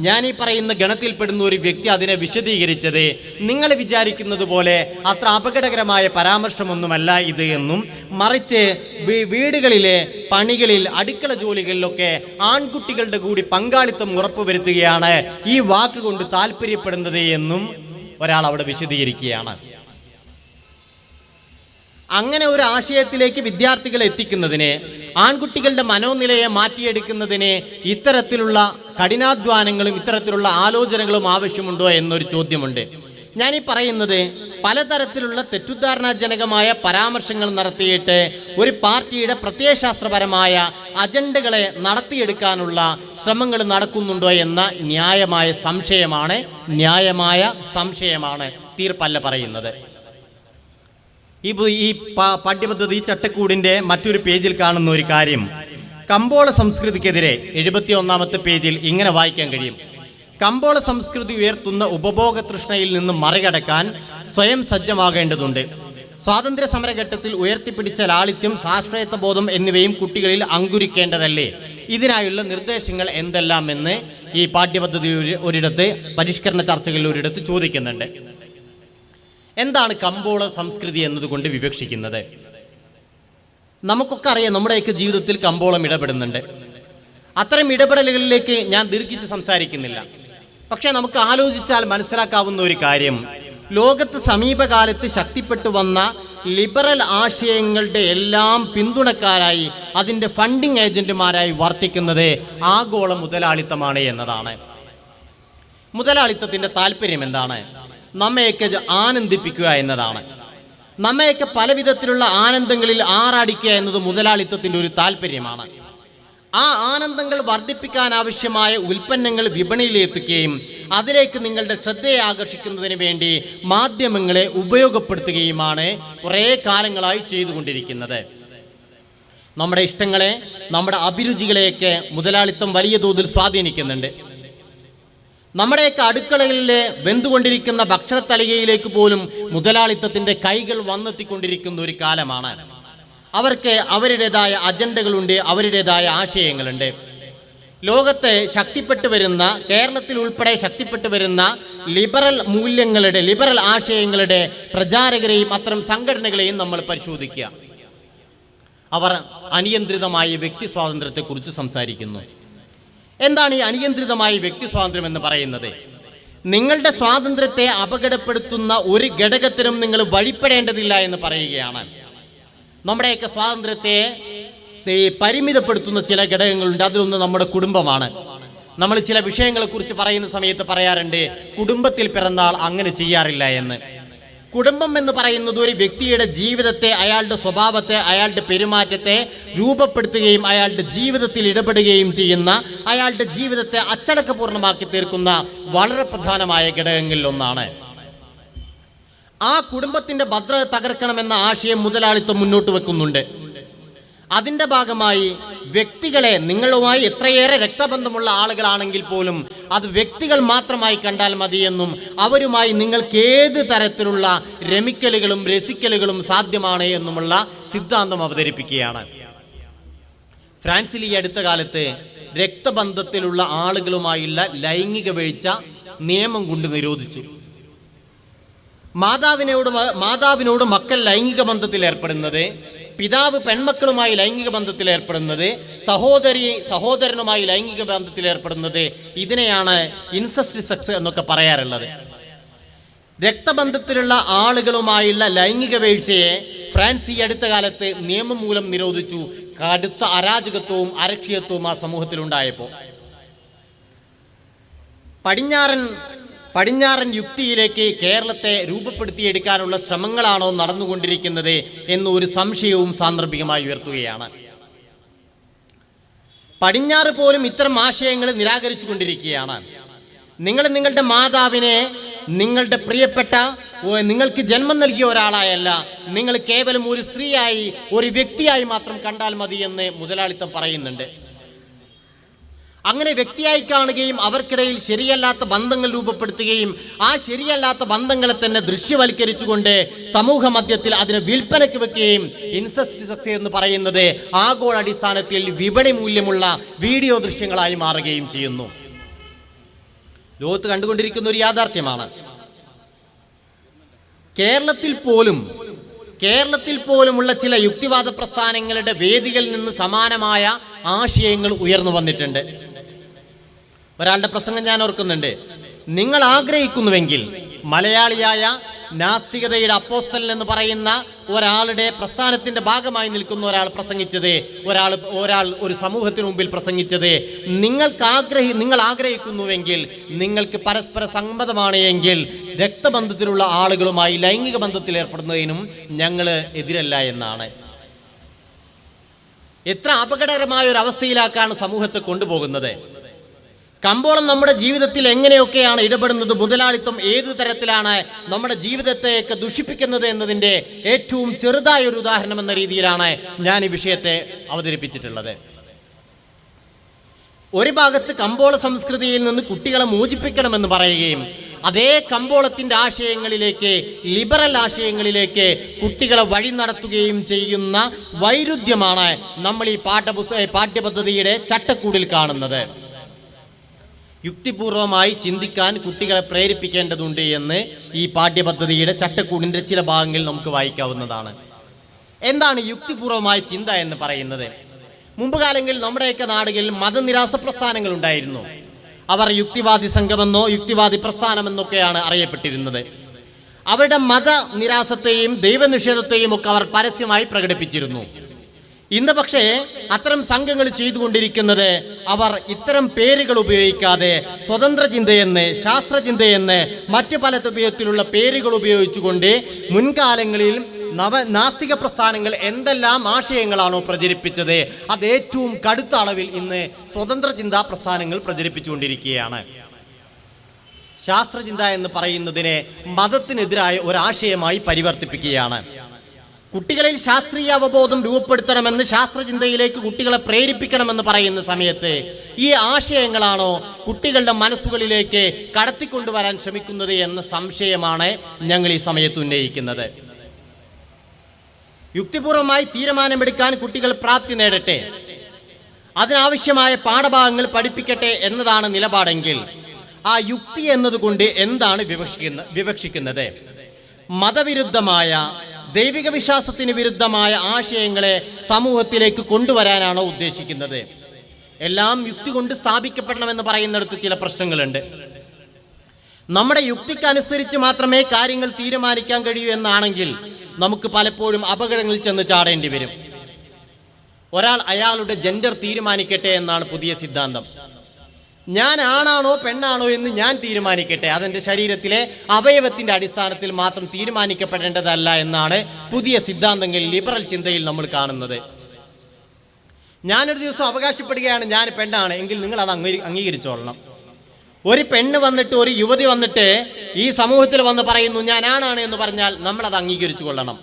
ഞാൻ ഈ പറയുന്ന ഗണത്തിൽപ്പെടുന്ന ഒരു വ്യക്തി അതിനെ വിശദീകരിച്ചത്, നിങ്ങൾ വിചാരിക്കുന്നത് പോലെ അത്ര അപകടകരമായ പരാമർശമൊന്നുമല്ല ഇത് എന്നും, മറിച്ച് വീടുകളിലെ പണികളിൽ അടുക്കള ജോലികളിലൊക്കെ ആൺകുട്ടികളുടെ കൂടി പങ്കാളിത്തം ഉറപ്പുവരുത്തുകയാണ് ഈ വാക്കുകൊണ്ട് താല്പര്യപ്പെടുന്നത് എന്നും ഒരാൾ അവിടെ വിശദീകരിക്കുകയാണ്. അങ്ങനെ ഒരു ആശയത്തിലേക്ക് വിദ്യാർത്ഥികളെ എത്തിക്കുന്നതിന്, ആൺകുട്ടികളുടെ മനോനിലയെ മാറ്റിയെടുക്കുന്നതിന് ഇത്തരത്തിലുള്ള കഠിനാധ്വാനങ്ങളും ഇത്തരത്തിലുള്ള ആലോചനകളും ആവശ്യമുണ്ടോ എന്നൊരു ചോദ്യമുണ്ട്. ഞാനീ പറയുന്നത് പലതരത്തിലുള്ള തെറ്റുദ്ധാരണാജനകമായ പരാമർശങ്ങൾ നടത്തിയിട്ട് ഒരു പാർട്ടിയുടെ പ്രത്യയശാസ്ത്രപരമായ അജണ്ടകളെ നടത്തിയെടുക്കാനുള്ള ശ്രമങ്ങൾ നടക്കുന്നുണ്ടോ എന്ന ന്യായമായ സംശയമാണ് തീർപ്പല്ല പറയുന്നത്. ഈ പാഠ്യപദ്ധതി ചട്ടക്കൂടിൻ്റെ മറ്റൊരു പേജിൽ കാണുന്ന ഒരു കാര്യം, കമ്പോള സംസ്കൃതിക്കെതിരെ 71-ാമത്തെ പേജിൽ ഇങ്ങനെ വായിക്കാൻ കഴിയും: കമ്പോള സംസ്കൃതി ഉയർത്തുന്ന ഉപഭോഗ തൃഷ്ണയിൽ നിന്ന് മറികടക്കാൻ സ്വയം സജ്ജമാകേണ്ടതുണ്ട്. സ്വാതന്ത്ര്യ സമരഘട്ടത്തിൽ ഉയർത്തിപ്പിടിച്ച ലാളിത്യം, സ്വാശ്രയത്വബോധം എന്നിവയും കുട്ടികളിൽ അങ്കുരിക്കേണ്ടതല്ലേ? ഇതിനായുള്ള നിർദ്ദേശങ്ങൾ എന്തെല്ലാം എന്ന് ഈ പാഠ്യപദ്ധതി ഒരിടത്ത്, പരിഷ്കരണ ചർച്ചകളിൽ ഒരിടത്ത് ചോദിക്കുന്നുണ്ട്. എന്താണ് കമ്പോള സംസ്കൃതി എന്നതുകൊണ്ട് വിവക്ഷിക്കുന്നത്? നമുക്കൊക്കെ അറിയാം, നമ്മുടെയൊക്കെ ജീവിതത്തിൽ കമ്പോളം ഇടപെടുന്നുണ്ട്. അത്തരം ഇടപെടലുകളിലേക്ക് ഞാൻ ദീർഘിച്ച് സംസാരിക്കുന്നില്ല. പക്ഷേ നമുക്ക് ആലോചിച്ചാൽ മനസ്സിലാക്കാവുന്ന ഒരു കാര്യം, ലോകത്ത് സമീപകാലത്ത് ശക്തിപ്പെട്ടു വന്ന ലിബറൽ ആശയങ്ങളുടെ എല്ലാം പിന്തുണക്കാരായി, അതിൻ്റെ ഫണ്ടിങ് ഏജന്റുമാരായി വർത്തിക്കുന്നത് ആഗോള മുതലാളിത്തമാണ് എന്നതാണ്. മുതലാളിത്തത്തിൻ്റെ താല്പര്യം എന്താണ്? നമ്മയൊക്കെ ആനന്ദിപ്പിക്കുക എന്നതാണ്. നമ്മയൊക്കെ പല വിധത്തിലുള്ള ആനന്ദങ്ങളിൽ ആറാടിക്കുക എന്നത് മുതലാളിത്തത്തിൻ്റെ ഒരു താല്പര്യമാണ്. ആ ആനന്ദങ്ങൾ വർദ്ധിപ്പിക്കാൻ ആവശ്യമായ ഉൽപ്പന്നങ്ങൾ വിപണിയിലെത്തുകയും അതിലേക്ക് നിങ്ങളുടെ ശ്രദ്ധയെ ആകർഷിക്കുന്നതിന് വേണ്ടി മാധ്യമങ്ങളെ ഉപയോഗപ്പെടുത്തുകയുമാണ് കുറേ കാലങ്ങളായി ചെയ്തുകൊണ്ടിരിക്കുന്നത്. നമ്മുടെ ഇഷ്ടങ്ങളെ, നമ്മുടെ അഭിരുചികളെയൊക്കെ മുതലാളിത്തം വലിയ തോതിൽ സ്വാധീനിക്കുന്നുണ്ട്. നമ്മുടെയൊക്കെ അടുക്കളകളിലെ വെന്തുകൊണ്ടിരിക്കുന്ന ഭക്ഷണത്തലികയിലേക്ക് പോലും മുതലാളിത്തത്തിൻ്റെ കൈകൾ വന്നെത്തിക്കൊണ്ടിരിക്കുന്ന ഒരു കാലമാണ്. അവർക്ക് അവരുടേതായ അജണ്ടകളുണ്ട്, അവരുടേതായ ആശയങ്ങളുണ്ട്. ലോകത്തെ ശക്തിപ്പെട്ടു വരുന്ന, കേരളത്തിൽ ഉൾപ്പെടെ ശക്തിപ്പെട്ടു വരുന്ന ലിബറൽ മൂല്യങ്ങളുടെ, ലിബറൽ ആശയങ്ങളുടെ പ്രചാരകരെയും അത്തരം സംഘടനകളെയും നമ്മൾ പരിശോധിക്കുക. അവർ അനിയന്ത്രിതമായ വ്യക്തി സ്വാതന്ത്ര്യത്തെക്കുറിച്ച് സംസാരിക്കുന്നു. എന്താണ് ഈ അനിയന്ത്രിതമായ വ്യക്തി സ്വാതന്ത്ര്യം എന്ന് പറയുന്നത്? നിങ്ങളുടെ സ്വാതന്ത്ര്യത്തെ അപകടപ്പെടുത്തുന്ന ഒരു ഘടകത്തിനും നിങ്ങൾ വഴിപ്പെടേണ്ടതില്ല എന്ന് പറയുകയാണ്. നമ്മുടെയൊക്കെ സ്വാതന്ത്ര്യത്തെ പരിമിതപ്പെടുത്തുന്ന ചില ഘടകങ്ങളുണ്ട്. അതിലൊന്ന് നമ്മുടെ കുടുംബമാണ്. നമ്മൾ ചില വിഷയങ്ങളെക്കുറിച്ച് പറയുന്ന സമയത്ത് പറയാറുണ്ട്, കുടുംബത്തിൽ പിറന്നാൾ അങ്ങനെ ചെയ്യാറില്ല എന്ന്. കുടുംബം എന്ന് പറയുന്നത് ഒരു വ്യക്തിയുടെ ജീവിതത്തെ, അയാളുടെ സ്വഭാവത്തെ, അയാളുടെ പെരുമാറ്റത്തെ രൂപപ്പെടുത്തുകയും അയാളുടെ ജീവിതത്തിൽ ഇടപെടുകയും ചെയ്യുന്ന, അയാളുടെ ജീവിതത്തെ അച്ചടക്കപൂർണ്ണമാക്കി തീർക്കുന്ന വളരെ പ്രധാനമായ ഘടകങ്ങളിലൊന്നാണ്. ആ കുടുംബത്തിൻ്റെ ഭദ്രത തകർക്കണമെന്ന ആശയം മുതലാളിത്തം മുന്നോട്ട് വെക്കുന്നുണ്ട്. അതിൻ്റെ ഭാഗമായി വ്യക്തികളെ, നിങ്ങളുമായി എത്രയേറെ രക്തബന്ധമുള്ള ആളുകളാണെങ്കിൽ പോലും അത് വ്യക്തികൾ മാത്രമായി കണ്ടാൽ മതിയെന്നും അവരുമായി നിങ്ങൾക്ക് ഏത് തരത്തിലുള്ള രസിക്കലുകളും സാധ്യമാണ് എന്നുമുള്ള സിദ്ധാന്തം അവതരിപ്പിക്കുകയാണ്. ഫ്രാൻസിൽ ഈ അടുത്ത കാലത്ത് രക്തബന്ധത്തിലുള്ള ആളുകളുമായുള്ള ലൈംഗിക വീഴ്ച നിയമം കൊണ്ട് നിരോധിച്ചു. മാതാവിനോട് മക്കൾ ലൈംഗിക ബന്ധത്തിൽ ഏർപ്പെടുന്നത്, പിതാവ് പെൺമക്കളുമായി ലൈംഗിക ബന്ധത്തിൽ ഏർപ്പെടുന്നത്, സഹോദരനുമായി ലൈംഗിക ബന്ധത്തിൽ ഏർപ്പെടുന്നത്, ഇതിനെയാണ് ഇൻസെസ്റ്റ് സെക്സ് എന്നൊക്കെ പറയാറുള്ളത്. രക്തബന്ധത്തിലുള്ള ആളുകളുമായുള്ള ലൈംഗിക വീഴ്ചയെ ഫ്രാൻസ് ഈ അടുത്ത കാലത്ത് നിയമം മൂലം നിരോധിച്ചു. കടുത്ത അരാജകത്വവും അരക്ഷിതത്വവും ആ സമൂഹത്തിലുണ്ടായപ്പോൾ പടിഞ്ഞാറൻ യുക്തിയിലേക്ക് കേരളത്തെ രൂപപ്പെടുത്തിയെടുക്കാനുള്ള ശ്രമങ്ങളാണോ നടന്നുകൊണ്ടിരിക്കുന്നത് എന്നൊരു സംശയവും സാന്ദർഭികമായി ഉയർത്തുകയാണ്. പടിഞ്ഞാറ് പോലും ഇത്തരം ആശയങ്ങൾ നിരാകരിച്ചു കൊണ്ടിരിക്കുകയാണ്. നിങ്ങൾ നിങ്ങളുടെ മാതാവിനെ നിങ്ങളുടെ പ്രിയപ്പെട്ട, നിങ്ങൾക്ക് ജന്മം നൽകിയ ഒരാളായല്ല, നിങ്ങൾ കേവലം ഒരു സ്ത്രീയായി, ഒരു വ്യക്തിയായി മാത്രം കണ്ടാൽ മതി എന്ന് മുതലാളിത്തം പറയുന്നുണ്ട്. അങ്ങനെ വ്യക്തിയായി കാണുകയും അവർക്കിടയിൽ ശരിയല്ലാത്ത ബന്ധങ്ങൾ രൂപപ്പെടുത്തുകയും ആ ശരിയല്ലാത്ത ബന്ധങ്ങളെ തന്നെ ദൃശ്യവൽക്കരിച്ചുകൊണ്ട് സമൂഹ മധ്യത്തിൽ അതിനെ വിൽപ്പനയ്ക്ക് വെക്കുകയും ഇൻസെസ്റ്റ് സെക്സ് എന്ന് പറയുന്നത് ആഗോള അടിസ്ഥാനത്തിൽ വിപണി മൂല്യമുള്ള വീഡിയോ ദൃശ്യങ്ങളായി മാറുകയും ചെയ്യുന്നു. ലോകത്ത് കണ്ടുകൊണ്ടിരിക്കുന്ന ഒരു യാഥാർത്ഥ്യമാണ്. കേരളത്തിൽ പോലുമുള്ള ചില യുക്തിവാദ പ്രസ്ഥാനങ്ങളുടെ വേദികളിൽ നിന്ന് സമാനമായ ആശയങ്ങൾ ഉയർന്നു വന്നിട്ടുണ്ട്. ഒരാളുടെ പ്രസംഗം ഞാൻ ഓർക്കുന്നുണ്ട്. നിങ്ങൾ ആഗ്രഹിക്കുന്നുവെങ്കിൽ, മലയാളിയായ നാസ്തികതയുടെ അപ്പോസ്തലൻ എന്ന് പറയുന്ന ഒരാളുടെ പ്രസ്ഥാനത്തിന്റെ ഭാഗമായി നിൽക്കുന്ന ഒരാൾ പ്രസംഗിച്ചത്, ഒരാൾ ഒരു സമൂഹത്തിന് മുമ്പിൽ പ്രസംഗിച്ചത്, നിങ്ങൾ ആഗ്രഹിക്കുന്നുവെങ്കിൽ, നിങ്ങൾക്ക് പരസ്പര സമ്മതമാണ് എങ്കിൽ രക്തബന്ധത്തിലുള്ള ആളുകളുമായി ലൈംഗിക ബന്ധത്തിൽ ഏർപ്പെടുന്നതിനും ഞങ്ങൾ എതിരല്ല എന്നാണ്. എത്ര അപകടകരമായ ഒരു അവസ്ഥയിലാക്കാണ് സമൂഹത്തെ കൊണ്ടുപോകുന്നത്. കമ്പോളം നമ്മുടെ ജീവിതത്തിൽ എങ്ങനെയൊക്കെയാണ് ഇടപെടുന്നത്, മുതലാളിത്തം ഏതു തരത്തിലാണ് നമ്മുടെ ജീവിതത്തെയൊക്കെ ദുഷിപ്പിക്കുന്നത് എന്നതിൻ്റെ ഏറ്റവും ചെറുതായ ഒരു ഉദാഹരണം എന്ന രീതിയിലാണ് ഞാൻ ഈ വിഷയത്തെ അവതരിപ്പിച്ചിട്ടുള്ളത്. ഒരു ഭാഗത്ത് കമ്പോള സംസ്കൃതിയിൽ നിന്ന് കുട്ടികളെ മോചിപ്പിക്കണമെന്ന് പറയുകയും അതേ കമ്പോളത്തിൻ്റെ ആശയങ്ങളിലേക്ക്, ലിബറൽ ആശയങ്ങളിലേക്ക് കുട്ടികളെ വഴി നടത്തുകയും ചെയ്യുന്ന വൈരുദ്ധ്യമാണ് നമ്മൾ ഈ പാഠ്യപദ്ധതിയുടെ ചട്ടക്കൂടിൽ കാണുന്നത്. യുക്തിപൂർവമായി ചിന്തിക്കാൻ കുട്ടികളെ പ്രേരിപ്പിക്കേണ്ടതുണ്ട് എന്ന് ഈ പാഠ്യപദ്ധതിയുടെ ചട്ടക്കൂടിൻ്റെ ചില ഭാഗങ്ങളിൽ നമുക്ക് വായിക്കാവുന്നതാണ്. എന്താണ് യുക്തിപൂർവമായ ചിന്ത എന്ന് പറയുന്നത്? മുമ്പ് കാലങ്ങളിൽ നമ്മുടെയൊക്കെ നാടുകളിൽ മതനിരാസ പ്രസ്ഥാനങ്ങൾ ഉണ്ടായിരുന്നു. അവർ യുക്തിവാദി സംഘമെന്നോ യുക്തിവാദി പ്രസ്ഥാനമെന്നൊക്കെയാണ് അറിയപ്പെട്ടിരുന്നത്. അവരുടെ മതനിരാസത്തെയും ദൈവനിഷേധത്തെയും ഒക്കെ അവർ പരസ്യമായി പ്രകടിപ്പിച്ചിരുന്നു. ഇന്ന് പക്ഷേ അത്തരം സംഘങ്ങൾ ചെയ്തുകൊണ്ടിരിക്കുന്നത്, അവർ ഇത്തരം പേരുകൾ ഉപയോഗിക്കാതെ സ്വതന്ത്ര ചിന്തയെന്ന്, ശാസ്ത്രചിന്തയെന്ന്, മറ്റ് പല വിധത്തിലുള്ള പേരുകൾ ഉപയോഗിച്ചുകൊണ്ട് മുൻകാലങ്ങളിൽ നാസ്തിക പ്രസ്ഥാനങ്ങൾ എന്തെല്ലാം ആശയങ്ങളാണോ പ്രചരിപ്പിച്ചത്, അത് ഏറ്റവും കടുത്ത അളവിൽ ഇന്ന് സ്വതന്ത്ര ചിന്താ പ്രസ്ഥാനങ്ങൾ പ്രചരിപ്പിച്ചുകൊണ്ടിരിക്കുകയാണ്. ശാസ്ത്രചിന്ത എന്ന് പറയുന്നതിനെ മതത്തിനെതിരായ ഒരാശയമായി പരിവർത്തിപ്പിക്കുകയാണ്. കുട്ടികളിൽ ശാസ്ത്രീയ അവബോധം രൂപപ്പെടുത്തണമെന്ന്, ശാസ്ത്രചിന്തയിലേക്ക് കുട്ടികളെ പ്രേരിപ്പിക്കണമെന്ന് പറയുന്ന സമയത്ത് ഈ ആശയങ്ങളാണോ കുട്ടികളുടെ മനസ്സുകളിലേക്ക് കടത്തിക്കൊണ്ടുവരാൻ ശ്രമിക്കുന്നത് എന്ന സംശയമാണ് ഞങ്ങൾ ഈ സമയത്ത് ഉന്നയിക്കുന്നത്. യുക്തിപൂർവമായി തീരുമാനമെടുക്കാൻ കുട്ടികൾ പ്രാപ്തി നേടട്ടെ, അതിനാവശ്യമായ പാഠഭാഗങ്ങൾ പഠിപ്പിക്കട്ടെ എന്നതാണ് നിലപാടെങ്കിൽ ആ യുക്തി എന്നതുകൊണ്ട് എന്താണ് വിവക്ഷിക്കുന്നത്? മതവിരുദ്ധമായ, ദൈവിക വിശ്വാസത്തിന് വിരുദ്ധമായ ആശയങ്ങളെ സമൂഹത്തിലേക്ക് കൊണ്ടുവരാനാണോ ഉദ്ദേശിക്കുന്നത്? എല്ലാം യുക്തി കൊണ്ട് സ്ഥാപിക്കപ്പെടണമെന്ന് പറയുന്നിടത്ത് ചില പ്രശ്നങ്ങളുണ്ട്. നമ്മുടെ യുക്തിക്കനുസരിച്ച് മാത്രമേ കാര്യങ്ങൾ തീരുമാനിക്കാൻ കഴിയൂ എന്നാണെങ്കിൽ നമുക്ക് പലപ്പോഴും അപകടങ്ങളിൽ ചെന്ന് ചാടേണ്ടി വരും. ഒരാൾ അയാളുടെ ജെൻഡർ തീരുമാനിക്കട്ടെ എന്നാണ് പുതിയ സിദ്ധാന്തം. ഞാൻ ആണാണോ പെണ്ണാണോ എന്ന് ഞാൻ തീരുമാനിക്കട്ടെ, അതെൻ്റെ ശരീരത്തിലെ അവയവത്തിൻ്റെ അടിസ്ഥാനത്തിൽ മാത്രം തീരുമാനിക്കപ്പെടേണ്ടതല്ല എന്നാണ് പുതിയ സിദ്ധാന്തങ്ങളിൽ, ലിബറൽ ചിന്തയിൽ നമ്മൾ കാണുന്നത്. ഞാനൊരു ദിവസം അവകാശപ്പെടുകയാണ് ഞാൻ പെണ്ണാണ് എങ്കിൽ നിങ്ങൾ അത് അംഗീകരിച്ചോളണം. ഒരു പെണ്ണ് വന്നിട്ട്, ഒരു യുവതി വന്നിട്ട് ഈ സമൂഹത്തിൽ വന്ന് പറയുന്നു ഞാൻ ആണാണ് എന്ന് പറഞ്ഞാൽ നമ്മൾ അത് അംഗീകരിച്ചു കൊള്ളണം.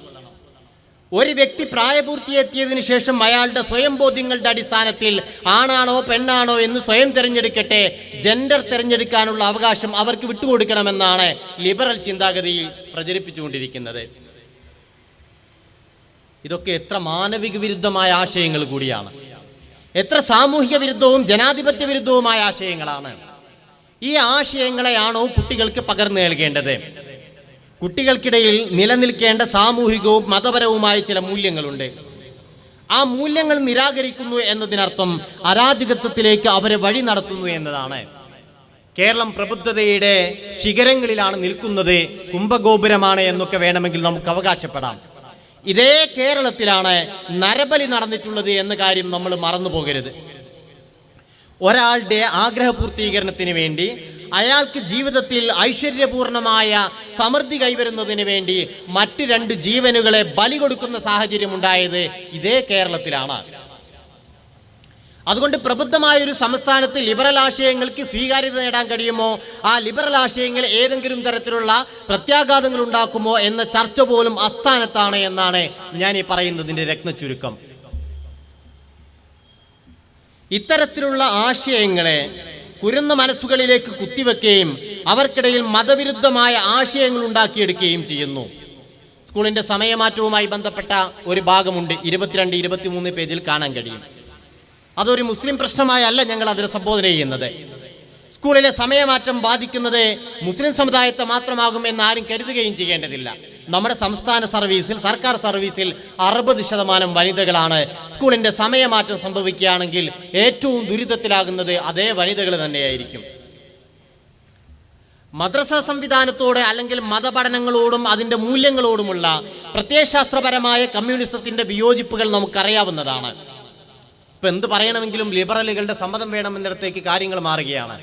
ഒരു വ്യക്തി പ്രായപൂർത്തിയെത്തിയതിനു ശേഷം അയാളുടെ സ്വയം ബോധ്യങ്ങളുടെ അടിസ്ഥാനത്തിൽ ആണാണോ പെണ്ണാണോ എന്ന് സ്വയം തിരഞ്ഞെടുക്കട്ടെ, ജെൻഡർ തിരഞ്ഞെടുക്കാനുള്ള അവകാശം അവർക്ക് വിട്ടുകൊടുക്കണമെന്നാണ് ലിബറൽ ചിന്താഗതിയിൽ പ്രചരിപ്പിച്ചുകൊണ്ടിരിക്കുന്നത്. ഇതൊക്കെ എത്ര മാനവിക വിരുദ്ധമായ ആശയങ്ങൾ കൂടിയാണ്, എത്ര സാമൂഹിക വിരുദ്ധവും ജനാധിപത്യ വിരുദ്ധവുമായ ആശയങ്ങളാണ്. ഈ ആശയങ്ങളെയാണോ കുട്ടികൾക്ക് പകർന്നു നൽകേണ്ടത്? കുട്ടികൾക്കിടയിൽ നിലനിൽക്കേണ്ട സാമൂഹികവും മതപരവുമായ ചില മൂല്യങ്ങളുണ്ട്. ആ മൂല്യങ്ങൾ നിരാകരിക്കുന്നു എന്നതിനർത്ഥം അരാജകത്വത്തിലേക്ക് അവരെ വഴി നടത്തുന്നു എന്നതാണ്. കേരളം പ്രബുദ്ധതയുടെ ശിഖരങ്ങളിലാണ് നിൽക്കുന്നത്, കുംഭഗോപുരമാണ് എന്നൊക്കെ വേണമെങ്കിൽ നമുക്ക് അവകാശപ്പെടാം. ഇതേ കേരളത്തിലാണ് നരബലി നടന്നിട്ടുള്ളത് എന്ന കാര്യം നമ്മൾ മറന്നു പോകരുത്. ഒരാളുടെ ആഗ്രഹപൂർത്തീകരണത്തിന് വേണ്ടി, അയാൾക്ക് ജീവിതത്തിൽ ഐശ്വര്യപൂർണമായ സമൃദ്ധി കൈവരുന്നതിന് വേണ്ടി മറ്റ് 2 ജീവനുകളെ ബലി കൊടുക്കുന്ന സാഹചര്യം ഉണ്ടായത് ഇതേ കേരളത്തിലാണ്. അതുകൊണ്ട് പ്രബുദ്ധമായൊരു സംസ്ഥാനത്ത് ലിബറൽ ആശയങ്ങൾക്ക് സ്വീകാര്യത നേടാൻ കഴിയുമോ, ആ ലിബറൽ ആശയങ്ങൾ ഏതെങ്കിലും തരത്തിലുള്ള പ്രത്യാഘാതങ്ങൾ ഉണ്ടാക്കുമോ എന്ന ചർച്ച പോലും അസ്ഥാനത്താണ് എന്നാണ് ഞാൻ ഈ പറയുന്നതിൻ്റെ രത്നച്ചുരുക്കം. ഇത്തരത്തിലുള്ള ആശയങ്ങളെ കുരുന്ന മനസ്സുകളിലേക്ക് കുത്തിവെക്കുകയും അവർക്കിടയിൽ മതവിരുദ്ധമായ ആശയങ്ങൾ ഉണ്ടാക്കിയെടുക്കുകയും ചെയ്യുന്നു. സ്കൂളിൻ്റെ സമയമാറ്റവുമായി ബന്ധപ്പെട്ട ഒരു ഭാഗമുണ്ട്, 22-23 പേജിൽ കാണാൻ കഴിയും. അതൊരു മുസ്ലിം പ്രശ്നമായല്ല ഞങ്ങൾ അതിനെ സംബോധന ചെയ്യുന്നത്. സ്കൂളിലെ സമയമാറ്റം ബാധിക്കുന്നത് മുസ്ലിം സമുദായത്തെ മാത്രമാകും എന്നാരും കരുതുകയും ചെയ്യേണ്ടതില്ല. നമ്മുടെ സംസ്ഥാന സർവീസിൽ, സർക്കാർ സർവീസിൽ 60% വനിതകളാണ്. സ്കൂളിൻ്റെ സമയമാറ്റം സംഭവിക്കുകയാണെങ്കിൽ ഏറ്റവും ദുരിതത്തിലാകുന്നത് അതേ വനിതകൾ തന്നെയായിരിക്കും. മദ്രസ സംവിധാനത്തോട് അല്ലെങ്കിൽ മതപഠനങ്ങളോടും അതിൻ്റെ മൂല്യങ്ങളോടുമുള്ള പ്രത്യയശാസ്ത്രപരമായ കമ്മ്യൂണിസത്തിൻ്റെ വിയോജിപ്പുകൾ നമുക്കറിയാവുന്നതാണ്. ഇപ്പം എന്ത് പറയണമെങ്കിലും ലിബറലുകളുടെ സമ്മതം വേണമെന്നിടത്തേക്ക് കാര്യങ്ങൾ മാറുകയാണ്.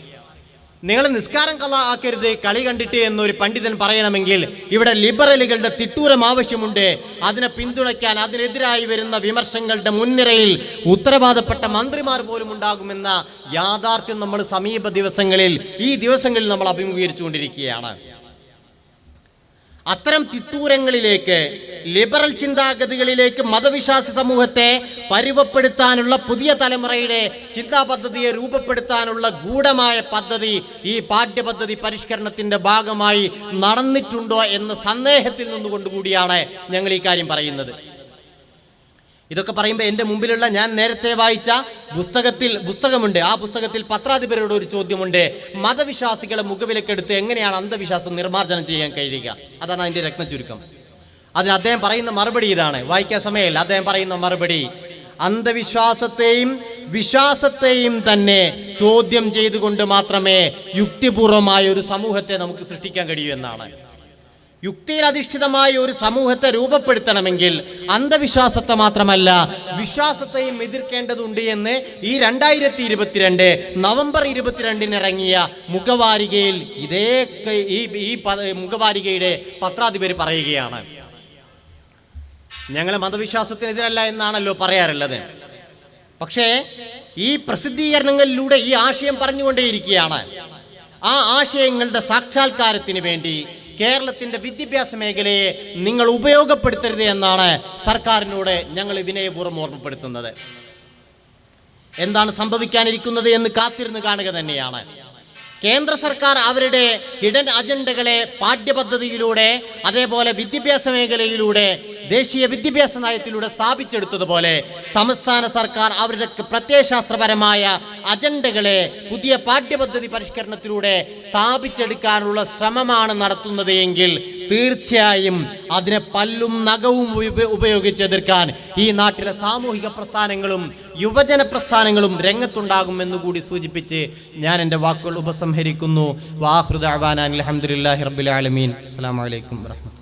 നിങ്ങൾ നിസ്കാരം കള ആക്കരുത് കളി കണ്ടിട്ട് എന്നൊരു പണ്ഡിതൻ പറയണമെങ്കിൽ ഇവിടെ ലിബറലുകളുടെ തിട്ടൂരം ആവശ്യമുണ്ട്. അതിനെ പിന്തുണയ്ക്കാൻ അതിനെതിരായി വരുന്ന വിമർശനങ്ങളുടെ മുൻനിരയിൽ ഉത്തരവാദപ്പെട്ട മന്ത്രിമാർ പോലും ഉണ്ടാകുമെന്ന യാഥാർത്ഥ്യം നമ്മൾ സമീപ ദിവസങ്ങളിൽ, ഈ ദിവസങ്ങളിൽ നമ്മൾ അഭിമുഖീകരിച്ചുകൊണ്ടിരിക്കുകയാണ്. അത്തരം തിട്ടൂരങ്ങളിലേക്ക്, ലിബറൽ ചിന്താഗതികളിലേക്ക് മതവിശ്വാസി സമൂഹത്തെ പരുവപ്പെടുത്താനുള്ള പുതിയ തലമുറയുടെ ചിന്താ പദ്ധതിയെ രൂപപ്പെടുത്താനുള്ള ഗൂഢമായ പദ്ധതി ഈ പാഠ്യപദ്ധതി പരിഷ്കരണത്തിൻ്റെ ഭാഗമായി നടന്നിട്ടുണ്ടോ എന്ന സന്ദേഹത്തിൽ നിന്നുകൊണ്ടുകൂടിയാണ് ഞങ്ങൾ ഈ കാര്യം പറയുന്നത്. ഇതൊക്കെ പറയുമ്പോൾ എൻ്റെ മുമ്പിലുള്ള ഞാൻ നേരത്തെ വായിച്ച പുസ്തകമുണ്ട്. ആ പുസ്തകത്തിൽ പത്രാധിപരോട് ഒരു ചോദ്യമുണ്ട്. മതവിശ്വാസികളെ മുഖവിലക്കെടുത്ത് എങ്ങനെയാണ് അന്ധവിശ്വാസം നിർമ്മാർജ്ജനം ചെയ്യാൻ കഴിയുക? അതാണ് അതിൻ്റെ രത്നചുരുക്കം. അതിന് അദ്ദേഹം പറയുന്ന മറുപടി ഇതാണ്, വായിക്കാൻ സമയമില്ല. അദ്ദേഹം പറയുന്ന മറുപടി, അന്ധവിശ്വാസത്തെയും വിശ്വാസത്തെയും തന്നെ ചോദ്യം ചെയ്തുകൊണ്ട് മാത്രമേ യുക്തിപൂർവമായ ഒരു സമൂഹത്തെ നമുക്ക് സൃഷ്ടിക്കാൻ കഴിയൂ എന്നാണ്. യുക്തിയിൽ അധിഷ്ഠിതമായ ഒരു സമൂഹത്തെ രൂപപ്പെടുത്തണമെങ്കിൽ അന്ധവിശ്വാസത്തെ മാത്രമല്ല വിശ്വാസത്തെയും എതിർക്കേണ്ടതുണ്ട് എന്ന് ഈ 2022 നവംബർ 22 ഇറങ്ങിയ മുഖവാരികയിൽ ഈ മുഖവാരികയുടെ പത്രാധിപർ പറയുകയാണ്. ഞങ്ങൾ മതവിശ്വാസത്തിനെതിരല്ല എന്നാണല്ലോ പറയാറുള്ളത്. പക്ഷേ ഈ പ്രസിദ്ധീകരണങ്ങളിലൂടെ ഈ ആശയം പറഞ്ഞുകൊണ്ടേയിരിക്കുകയാണ്. ആ ആശയങ്ങളുടെ സാക്ഷാത്കാരത്തിന് വേണ്ടി കേരളത്തിൻ്റെ വിദ്യാഭ്യാസ മേഖലയെ നിങ്ങൾ ഉപയോഗപ്പെടുത്തരുത് എന്നാണ് സർക്കാരിനോട് ഞങ്ങൾ വിനയപൂർവ്വം ഓർമ്മപ്പെടുത്തുന്നത്. എന്താണ് സംഭവിക്കാനിരിക്കുന്നത് എന്ന് കാത്തിരുന്ന് കാണുക തന്നെയാണ്. കേന്ദ്ര സർക്കാർ അവരുടെ ഹിഡൻ അജണ്ടകളെ പാഠ്യപദ്ധതിയിലൂടെ, അതേപോലെ വിദ്യാഭ്യാസ മേഖലയിലൂടെ, ദേശീയ വിദ്യാഭ്യാസ നയത്തിലൂടെ സ്ഥാപിച്ചെടുത്തതുപോലെ സംസ്ഥാന സർക്കാർ അവരുടെ പ്രത്യയശാസ്ത്രപരമായ അജണ്ടകളെ പുതിയ പാഠ്യപദ്ധതി പരിഷ്കരണത്തിലൂടെ സ്ഥാപിച്ചെടുക്കാനുള്ള ശ്രമമാണ് നടത്തുന്നത് എങ്കിൽ തീർച്ചയായും അതിനെ പല്ലും നഖവും ഉപയോഗിച്ച് എതിർക്കാൻ ഈ നാട്ടിലെ സാമൂഹിക പ്രസ്ഥാനങ്ങളും യുവജന പ്രസ്ഥാനങ്ങളും രംഗത്തുണ്ടാകുമെന്ന് കൂടി സൂചിപ്പിച്ച് ഞാൻ എൻ്റെ വാക്കുകൾ ഉപസംഹരിക്കുന്നു. വാഹൃദ അവാന അൽഹംദുലില്ലാഹി റബ്ബിൽ ആലമീൻ. അസ്സലാമു അലൈക്കും വറഹ്മത്തുള്ളാഹി.